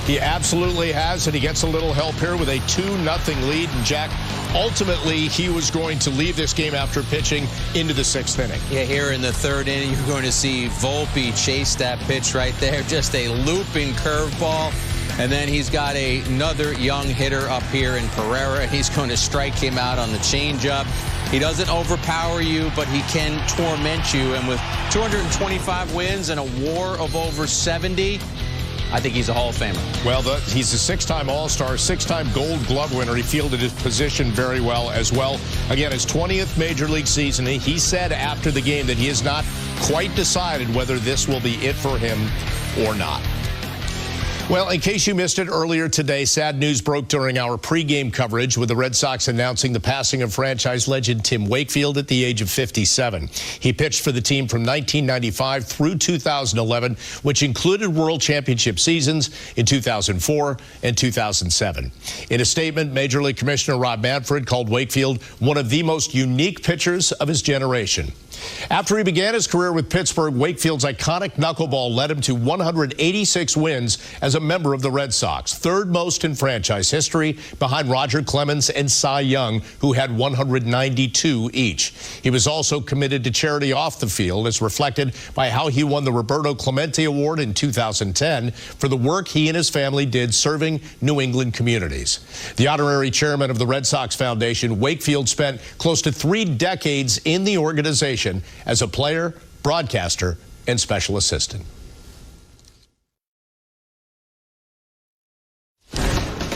He absolutely has, and he gets a little help here with a 2-0 lead. And Jack, ultimately, he was going to leave this game after pitching into the 6th inning. Yeah, here in the 3rd inning, you're going to see Volpe chase that pitch right there. Just a looping curveball. And then he's got another young hitter up here in Pereira. He's going to strike him out on the changeup. He doesn't overpower you, but he can torment you. And with 225 wins and a WAR of over 70, I think he's a Hall of Famer. Well, he's a 6-time All-Star, 6-time Gold Glove winner. He fielded his position very well as well. Again, his 20th Major League season. He said after the game that he has not quite decided whether this will be it for him or not. Well, in case you missed it earlier today, sad news broke during our pregame coverage with the Red Sox announcing the passing of franchise legend Tim Wakefield at the age of 57. He pitched for the team from 1995 through 2011, which included World Championship seasons in 2004 and 2007. In a statement, Major League Commissioner Rob Manfred called Wakefield one of the most unique pitchers of his generation. After he began his career with Pittsburgh, Wakefield's iconic knuckleball led him to 186 wins as a member of the Red Sox, third most in franchise history, behind Roger Clemens and Cy Young, who had 192 each. He was also committed to charity off the field, as reflected by how he won the Roberto Clemente Award in 2010 for the work he and his family did serving New England communities. The honorary chairman of the Red Sox Foundation, Wakefield spent close to 3 decades in the organization as a player, broadcaster, and special assistant.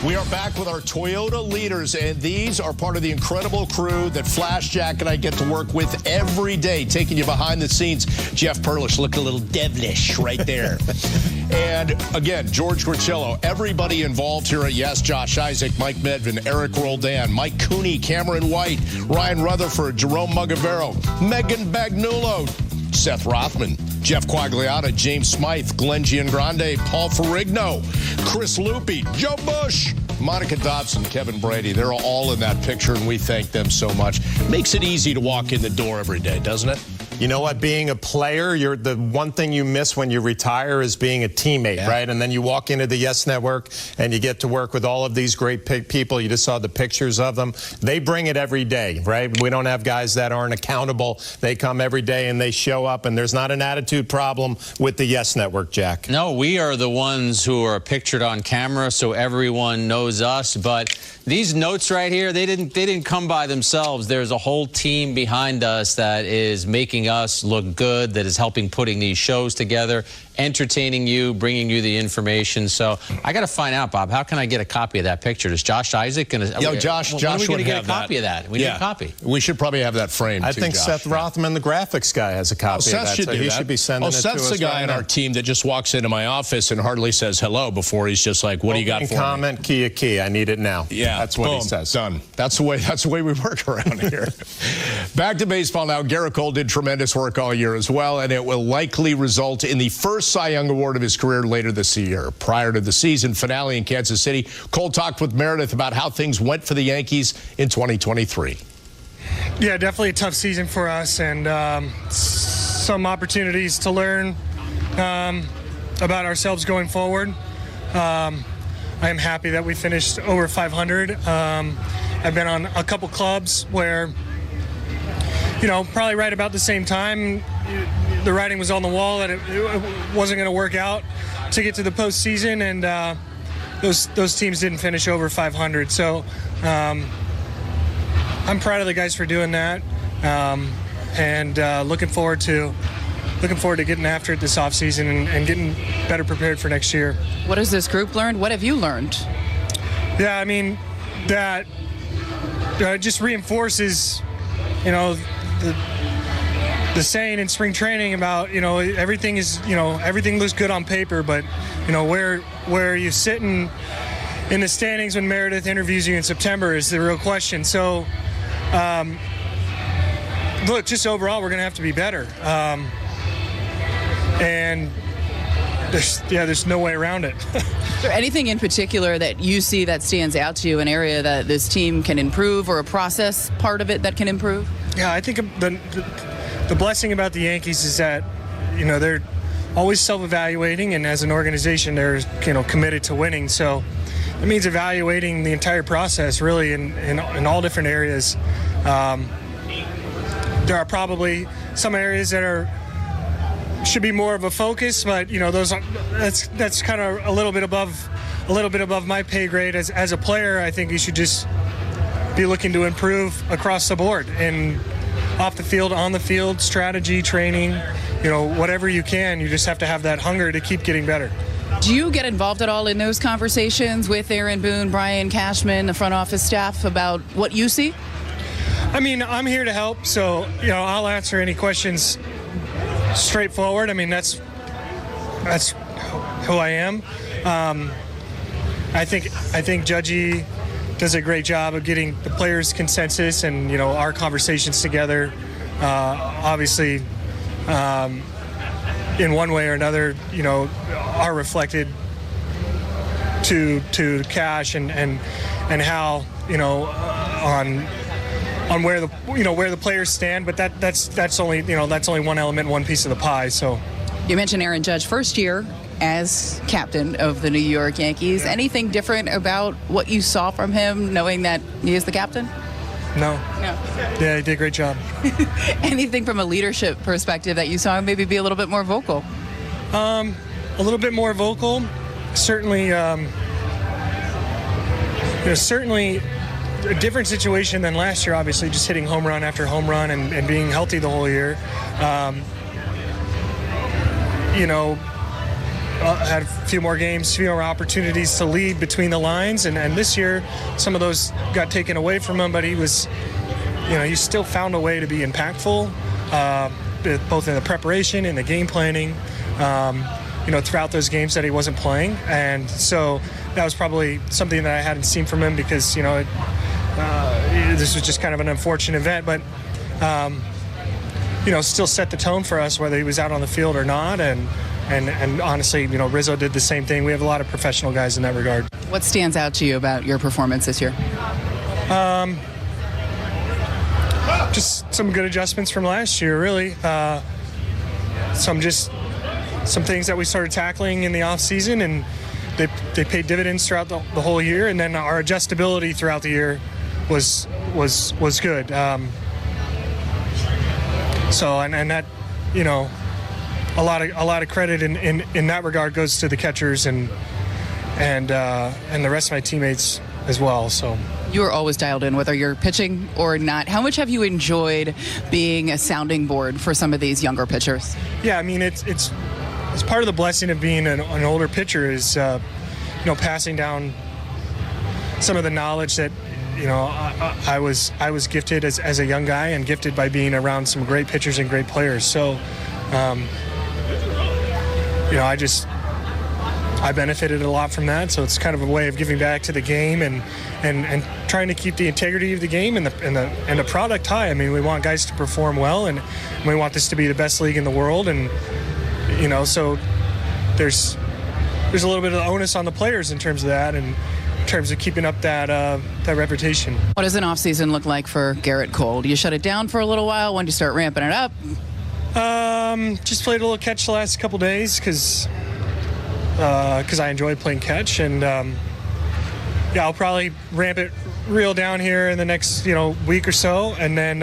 We are back with our Toyota leaders, and these are part of the incredible crew that Flash Jack and I get to work with every day, taking you behind the scenes. Jeff Perlish, look a little devilish right there. And again, George Grichello, everybody involved here at Yes, Josh Isaac, Mike Medvin, Eric Roldan, Mike Cooney, Cameron White, Ryan Rutherford, Jerome Mugavero, Megan Bagnulo, Seth Rothman, Jeff Quagliata, James Smythe, Glenn Giangrande, Paul Ferrigno, Chris Lupi, Joe Bush, Monica Dobson, Kevin Brady. They're all in that picture, and we thank them so much. Makes it easy to walk in the door every day, doesn't it? You know what? Being a player, the one thing you miss when you retire is being a teammate, right? And then you walk into the Yes Network and you get to work with all of these great people. You just saw the pictures of them. They bring it every day, right? We don't have guys that aren't accountable. They come every day and they show up, and there's not an attitude problem with the Yes Network, Jack. No, we are the ones who are pictured on camera so everyone knows us, but these notes right here, they didn't come by themselves. There's a whole team behind us that is making us look good, that is helping putting these shows together, entertaining you, bringing you the information. So I got to find out, Bob, how can I get a copy of that picture? Is Josh Isaac going to? Yo, Josh when are we going to get a that. copy of that? We need a copy. We should probably have that framed. I think Josh. Seth Rothman, the graphics guy, has a copy of Seth that. Should so do he that. should be sending it to us. Seth's the guy in our team that just walks into my office and hardly says hello before he's just like, "What do you got for comment, me?" key. I need it now. Yeah, that's what boom, he says. Done. That's the way we work around here. Back to baseball now. Garrett Cole did tremendous work all year as well, and it will likely result in the first Cy Young Award of his career later this year. Prior to the season finale in Kansas City, Cole talked with Meredith about how things went for the Yankees in 2023. Yeah, definitely a tough season for us, and some opportunities to learn about ourselves going forward. I am happy that we finished over 500. I've been on a couple clubs where, probably right about the same time, the writing was on the wall that it wasn't going to work out to get to the postseason, and those teams didn't finish over 500. So I'm proud of the guys for doing that, and looking forward to getting after it this offseason and getting better prepared for next year. What has this group learned? What have you learned? Yeah, I mean, that just reinforces, the saying in spring training about, everything looks good on paper, but, where you sitting in the standings when Meredith interviews you in September is the real question. So, look, just overall, we're going to have to be better. And there's no way around it. Is there anything in particular that you see that stands out to you, an area that this team can improve, or a process part of it that can improve? Yeah, I think the blessing about the Yankees is that, they're always self-evaluating, and as an organization, they're, committed to winning. So it means evaluating the entire process, really, in all different areas. There are probably some areas that should be more of a focus, but that's kind of a little bit above my pay grade. As a player, I think you should just be looking to improve across the board, and off the field, on the field, strategy, training, whatever you can. You just have to have that hunger to keep getting better. Do you get involved at all in those conversations with Aaron Boone, Brian Cashman, the front office staff, about what you see? I mean, I'm here to help, so I'll answer any questions straightforward. I mean, that's who I am. I think Judgy does a great job of getting the players' consensus and our conversations together. Obviously, in one way or another, are reflected to Cash and how on where the players stand, but that's only one element, one piece of the pie. So you mentioned Aaron Judge, first year as captain of the New York Yankees. Yeah. Anything different about what you saw from him, knowing that he is the captain? No. Yeah, he did a great job. Anything from a leadership perspective that you saw him maybe be a little bit more vocal? A little bit more vocal. Certainly, certainly a different situation than last year, obviously, just hitting home run after home run and being healthy the whole year. Had a few more games, few more opportunities to lead between the lines, and this year some of those got taken away from him, but he was, he still found a way to be impactful, both in the preparation and the game planning, throughout those games that he wasn't playing. And so that was probably something that I hadn't seen from him because, this was just kind of an unfortunate event, but still set the tone for us whether he was out on the field or not. And honestly, Rizzo did the same thing. We have a lot of professional guys in that regard. What stands out to you about your performance this year? Just some good adjustments from last year, really. Some things that we started tackling in the off season, and they paid dividends throughout the whole year. And then our adjustability throughout the year was good. And that, a lot of credit in that regard goes to the catchers and the rest of my teammates as well. So you are always dialed in, whether you're pitching or not. How much have you enjoyed being a sounding board for some of these younger pitchers? Yeah, I mean it's part of the blessing of being an older pitcher is passing down some of the knowledge that I was gifted as a young guy and gifted by being around some great pitchers and great players. So. I benefited a lot from that, so it's kind of a way of giving back to the game and trying to keep the integrity of the game and the product high. I mean, we want guys to perform well, and we want this to be the best league in the world, and so there's a little bit of the onus on the players in terms of that, and in terms of keeping up that reputation. What does an off season look like for Garrett Cole? Do you shut it down for a little while? When do you start ramping it up? Just played a little catch the last couple days because I enjoy playing catch, and I'll probably ramp it real down here in the next week or so, and then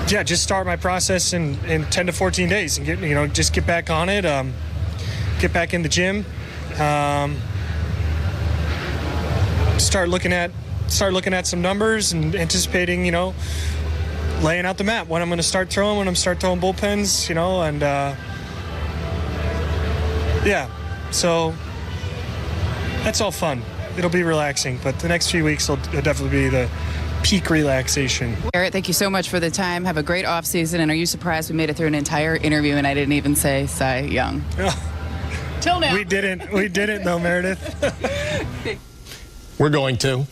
just start my process in 10 to 14 days and get back on it, get back in the gym, start looking at some numbers and anticipating laying out the map when I'm going to start throwing, bullpens, so that's all fun. It'll be relaxing, but the next few weeks will definitely be the peak relaxation. Garrett, thank you so much for the time. Have a great off season. And are you surprised we made it through an entire interview and I didn't even say Cy Young? Till now. We didn't though, Meredith. We're going to.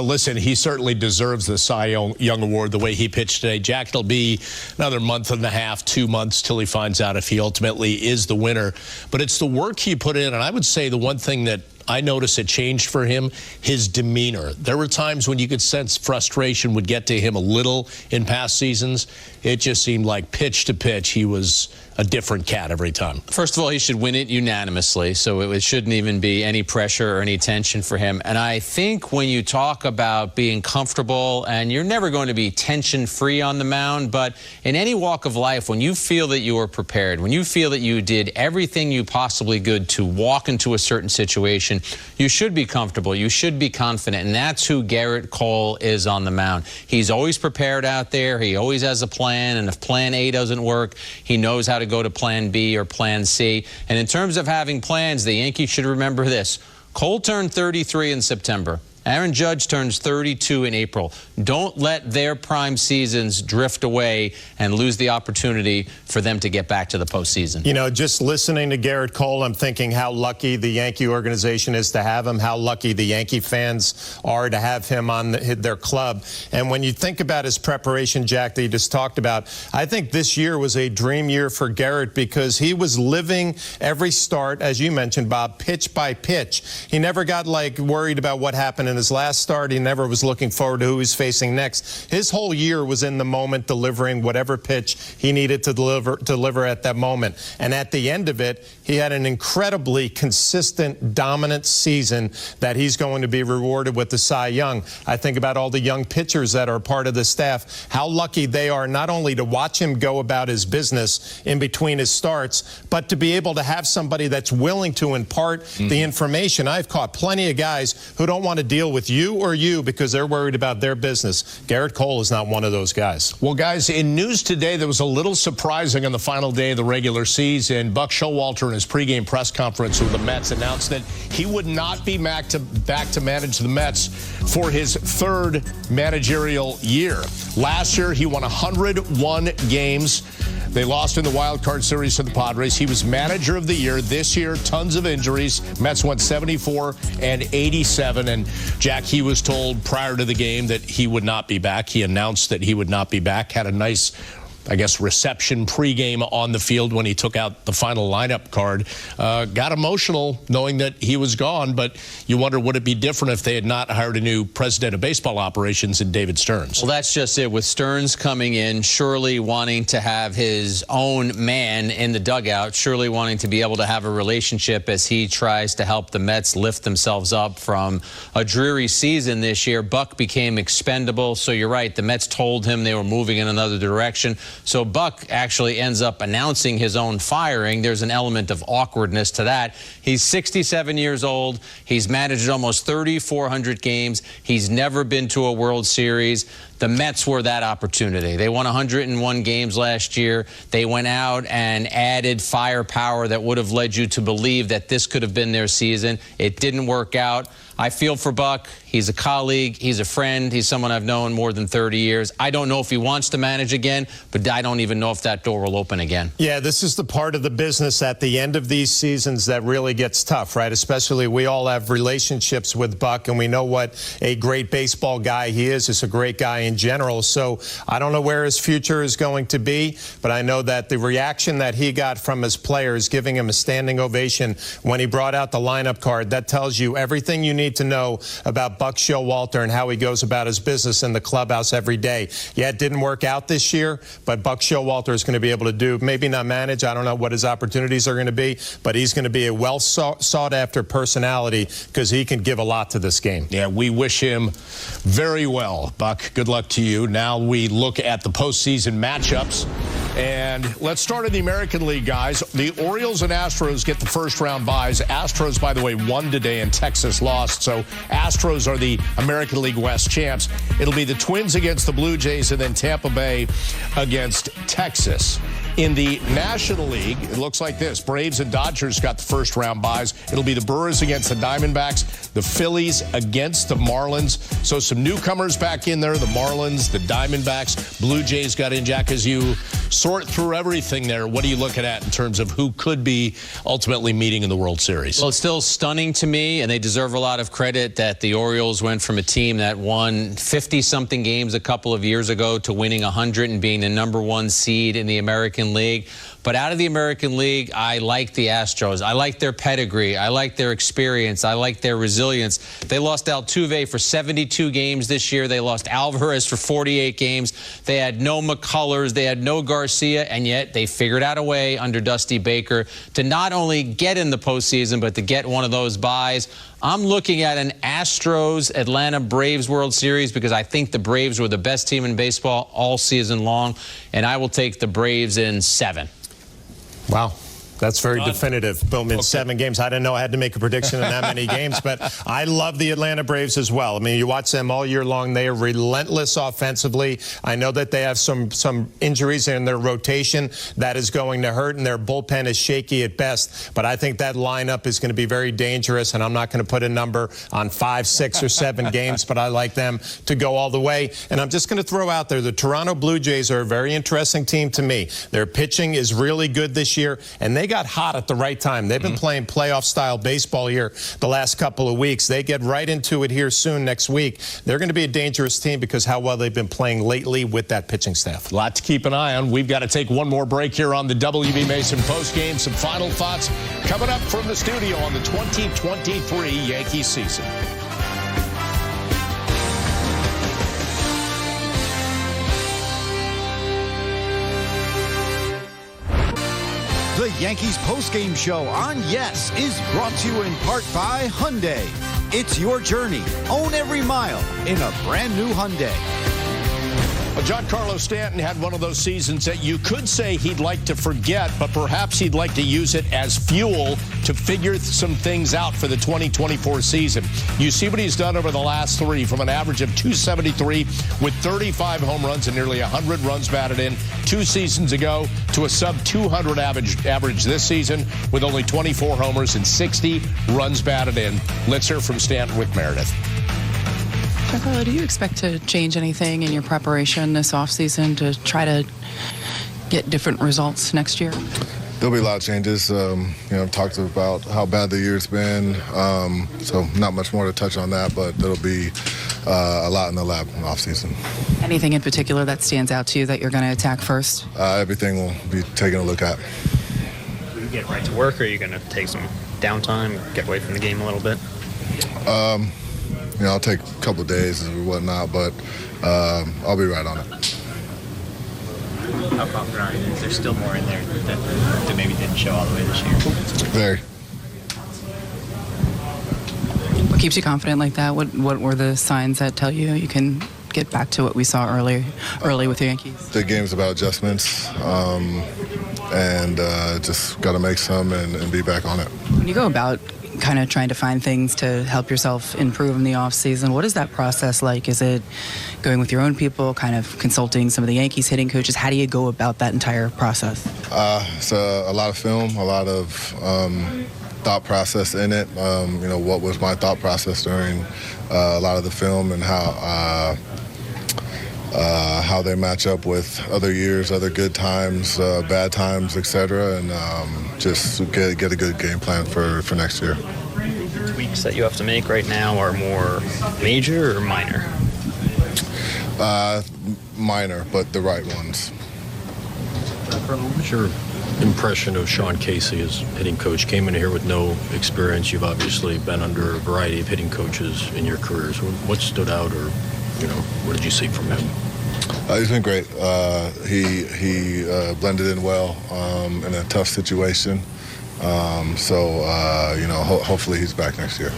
Listen, he certainly deserves the Cy Young Award the way he pitched today. Jack, it'll be another month and a half, 2 months till he finds out if he ultimately is the winner. But it's the work he put in, and I would say the one thing that I noticed it changed for him, his demeanor. There were times when you could sense frustration would get to him a little in past seasons. It just seemed like pitch to pitch, he was a different cat every time. First of all, he should win it unanimously, so it shouldn't even be any pressure or any tension for him. And I think when you talk about being comfortable, and you're never going to be tension-free on the mound, but in any walk of life, when you feel that you are prepared, when you feel that you did everything you possibly could to walk into a certain situation, you should be comfortable, you should be confident, and that's who Garrett Cole is on the mound. He's always prepared out there, he always has a plan, and if plan A doesn't work, he knows how to go to plan B or plan C. And in terms of having plans, the Yankees should remember this. Cole turned 33 in September. Aaron Judge turns 32 in April. Don't let their prime seasons drift away and lose the opportunity for them to get back to the postseason. Just listening to Garrett Cole, I'm thinking how lucky the Yankee organization is to have him, how lucky the Yankee fans are to have him on their club. And when you think about his preparation, Jack, that you just talked about, I think this year was a dream year for Garrett because he was living every start, as you mentioned, Bob, pitch by pitch. He never got worried about what happened in his last start, he never was looking forward to who he's facing next. His whole year was in the moment, delivering whatever pitch he needed to deliver at that moment. And at the end of it, he had an incredibly consistent, dominant season that he's going to be rewarded with the Cy Young. I think about all the young pitchers that are part of the staff, how lucky they are not only to watch him go about his business in between his starts, but to be able to have somebody that's willing to impart the information. I've caught plenty of guys who don't want to deal with you or you because they're worried about their business. Garrett Cole is not one of those guys. Well, guys, in news today that was a little surprising on the final day of the regular season, Buck Showalter in his pregame press conference with the Mets announced that he would not be back to manage the Mets for his third managerial year. Last year, he won 101 games. They lost in the wild card series to the Padres. He was manager of the year. This year, tons of injuries. Mets went 74 and 87. And Jack, he was told prior to the game that he would not be back. He announced that he would not be back. Had a nice, I guess, reception pregame on the field when he took out the final lineup card. Got emotional knowing that he was gone, but you wonder, would it be different if they had not hired a new president of baseball operations in David Stearns? Well, that's just it. With Stearns coming in, surely wanting to have his own man in the dugout, surely wanting to be able to have a relationship as he tries to help the Mets lift themselves up from a dreary season this year. Buck became expendable, so you're right. The Mets told him they were moving in another direction. So Buck actually ends up announcing his own firing. There's an element of awkwardness to that. He's 67 years old. He's managed almost 3,400 games. He's never been to a World Series. The Mets were that opportunity. They won 101 games last year. They went out and added firepower that would have led you to believe that this could have been their season. It didn't work out. I feel for Buck. He's a colleague. He's a friend. He's someone I've known more than 30 years. I don't know if he wants to manage again, but I don't even know if that door will open again. Yeah, this is the part of the business at the end of these seasons that really gets tough, right? Especially we all have relationships with Buck, and we know what a great baseball guy he is. He's a great guy in general. So I don't know where his future is going to be, but I know that the reaction that he got from his players, giving him a standing ovation when he brought out the lineup card, that tells you everything you need to know about Buck Showalter and how he goes about his business in the clubhouse every day. Yeah, it didn't work out this year, but Buck Showalter is going to be able to do, maybe not manage, I don't know what his opportunities are going to be, but he's going to be a well sought after personality because he can give a lot to this game. Yeah, we wish him very well. Buck, good luck to you. Now we look at the postseason matchups. And let's start in the American League, guys. The Orioles and Astros get the first round byes. Astros, by the way, won today and Texas lost. So Astros are the American League West champs. It'll be the Twins against the Blue Jays and then Tampa Bay against Texas. In the National League, it looks like this. Braves and Dodgers got the first round byes. It'll be the Brewers against the Diamondbacks, the Phillies against the Marlins. So some newcomers back in there, the Marlins, the Diamondbacks, Blue Jays got in. Jack, as you sort through everything there, what are you looking at in terms of who could be ultimately meeting in the World Series? Well, it's still stunning to me, and they deserve a lot of credit that the Orioles went from a team that won 50-something games a couple of years ago to winning 100 and being the #1 seed in the American League. But out of the American League, I like the Astros. I like their pedigree. I like their experience. I like their resilience. They lost Altuve for 72 games this year. They lost Alvarez for 48 games. They had no McCullers. They had no Garcia. And yet they figured out a way under Dusty Baker to not only get in the postseason, but to get one of those byes. I'm looking at an Astros-Atlanta Braves World Series because I think the Braves were the best team in baseball all season long, and I will take the Braves in 7. Wow. That's very definitive. Boom, in 7 games. I didn't know I had to make a prediction in that many games, but I love the Atlanta Braves as well. I mean, you watch them all year long. They are relentless offensively. I know that they have some injuries in their rotation that is going to hurt, and their bullpen is shaky at best. But I think that lineup is going to be very dangerous, and I'm not going to put a number on 5, 6, or 7 games, but I like them to go all the way. And I'm just going to throw out there, the Toronto Blue Jays are a very interesting team to me. Their pitching is really good this year, and they got hot at the right time. They've been playing playoff-style baseball here the last couple of weeks. They get right into it here soon next week. They're going to be a dangerous team because how well they've been playing lately with that pitching staff. A lot to keep an eye on. We've got to take one more break here on the WB Mason postgame. Some final thoughts coming up from the studio on the 2023 Yankee season. The Yankees postgame show on Yes is brought to you in part by Hyundai. It's your journey. Own every mile in a brand new Hyundai. Well, Giancarlo Stanton had one of those seasons that you could say he'd like to forget, but perhaps he'd like to use it as fuel to figure some things out for the 2024 season. You see what he's done over the last three, from an average of 273 with 35 home runs and nearly 100 runs batted in 2 seasons ago to a sub-200 average this season with only 24 homers and 60 runs batted in. Let's hear from Stanton with Meredith. Giancarlo, do you expect to change anything in your preparation this offseason to try to get different results next year? There'll be a lot of changes. Talked about how bad the year's been, so not much more to touch on that, but there'll be a lot in the lab in the offseason. Anything in particular that stands out to you that you're going to attack first? Everything we'll be taking a look at. Will you get right to work, or are you going to take some downtime, get away from the game a little bit? I'll take a couple of days or whatnot, but I'll be right on it. How confident are you? Is there still more in there that maybe didn't show all the way this year? Very. What keeps you confident like that? What were the signs that tell you you can get back to what we saw early with the Yankees? The game's about adjustments, and just got to make some and be back on it. When you go about kind of trying to find things to help yourself improve in the off season, what is that process like? Is it going with your own people, kind of consulting some of the Yankees hitting coaches? How do you go about that entire process? It's a lot of film, a lot of thought process in it. What was my thought process during a lot of the film, and how they match up with other years, other good times, bad times, etc., and just get a good game plan for next year. Tweaks that you have to make right now are more major or minor? Minor, but the right ones. What's your impression of Sean Casey as hitting coach? Came in here with no experience. You've obviously been under a variety of hitting coaches in your careers. What stood out, or what did you see from him? He's been great. He blended in well in a tough situation. Hopefully he's back next year.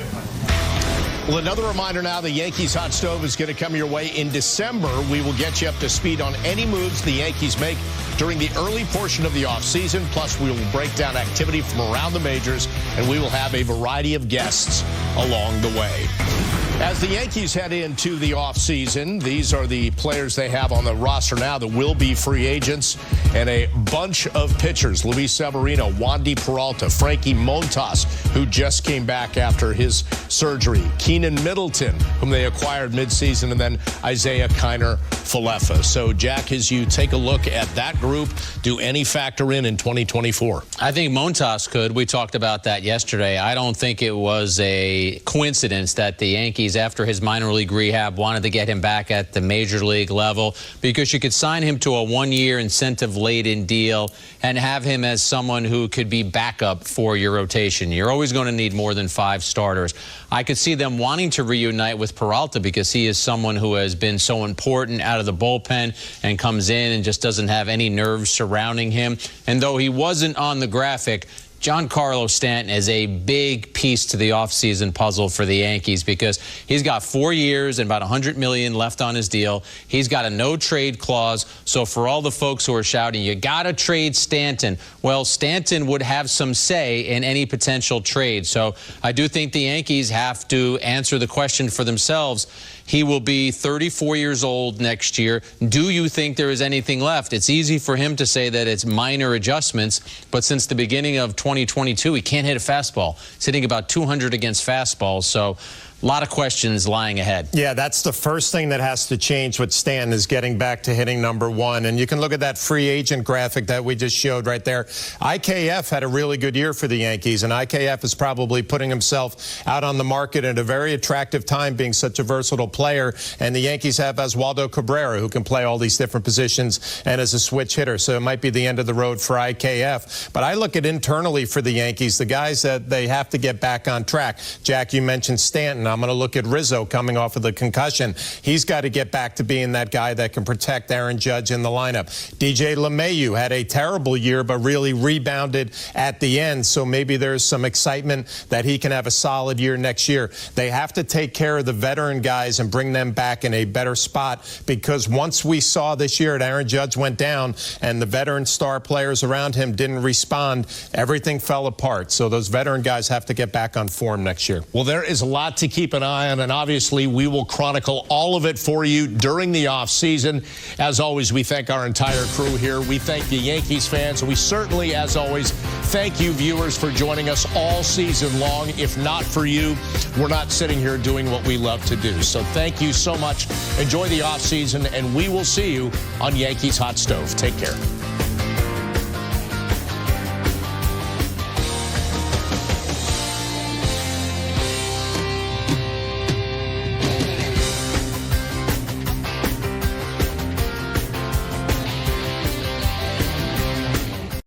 Well, another reminder now, the Yankees Hot Stove is going to come your way in December. We will get you up to speed on any moves the Yankees make during the early portion of the offseason. Plus, we will break down activity from around the majors, and we will have a variety of guests along the way. As the Yankees head into the offseason, these are the players they have on the roster now that will be free agents, and a bunch of pitchers. Luis Severino, Wandy Peralta, Frankie Montas, who just came back after his surgery, Keenan Middleton, whom they acquired midseason, and then Isaiah Kiner-Falefa. So, Jack, as you take a look at that group, do any factor in 2024? I think Montas could. We talked about that yesterday. I don't think it was a coincidence that the Yankees, after his minor league rehab, wanted to get him back at the major league level, because you could sign him to a one-year incentive-laden deal and have him as someone who could be backup for your rotation. You're always going to need more than 5 starters. I could see them wanting to reunite with Peralta, because he is someone who has been so important out of the bullpen and comes in and just doesn't have any nerves surrounding him. And though he wasn't on the graphic, Giancarlo Stanton is a big piece to the offseason puzzle for the Yankees, because he's got 4 years and about $100 million left on his deal. He's got a no-trade clause. So for all the folks who are shouting, you got to trade Stanton, well, Stanton would have some say in any potential trade. So I do think the Yankees have to answer the question for themselves. He will be 34 years old next year. Do you think there is anything left? It's easy for him to say that it's minor adjustments, but since the beginning of 2022, he can't hit a fastball. He's hitting about 200 against fastballs, so a lot of questions lying ahead. Yeah, that's the first thing that has to change with Stanton, is getting back to hitting number 1. And you can look at that free agent graphic that we just showed right there. IKF had a really good year for the Yankees, and IKF is probably putting himself out on the market at a very attractive time, being such a versatile player. And the Yankees have Oswaldo Cabrera, who can play all these different positions and is a switch hitter. So it might be the end of the road for IKF. But I look at internally for the Yankees, the guys that they have to get back on track. Jack, you mentioned Stanton. I'm going to look at Rizzo coming off of the concussion. He's got to get back to being that guy that can protect Aaron Judge in the lineup. DJ LeMahieu had a terrible year, but really rebounded at the end. So maybe there's some excitement that he can have a solid year next year. They have to take care of the veteran guys and bring them back in a better spot, because once we saw this year that Aaron Judge went down and the veteran star players around him didn't respond, everything fell apart. So those veteran guys have to get back on form next year. Well, there is a lot to keep an eye on, and obviously we will chronicle all of it for you during the offseason. As always, we thank our entire crew here. We thank the Yankees fans. We certainly, as always, thank you, viewers, for joining us all season long. If not for you, we're not sitting here doing what we love to do. So thank you so much. Enjoy the offseason, and we will see you on Yankees Hot Stove. Take care.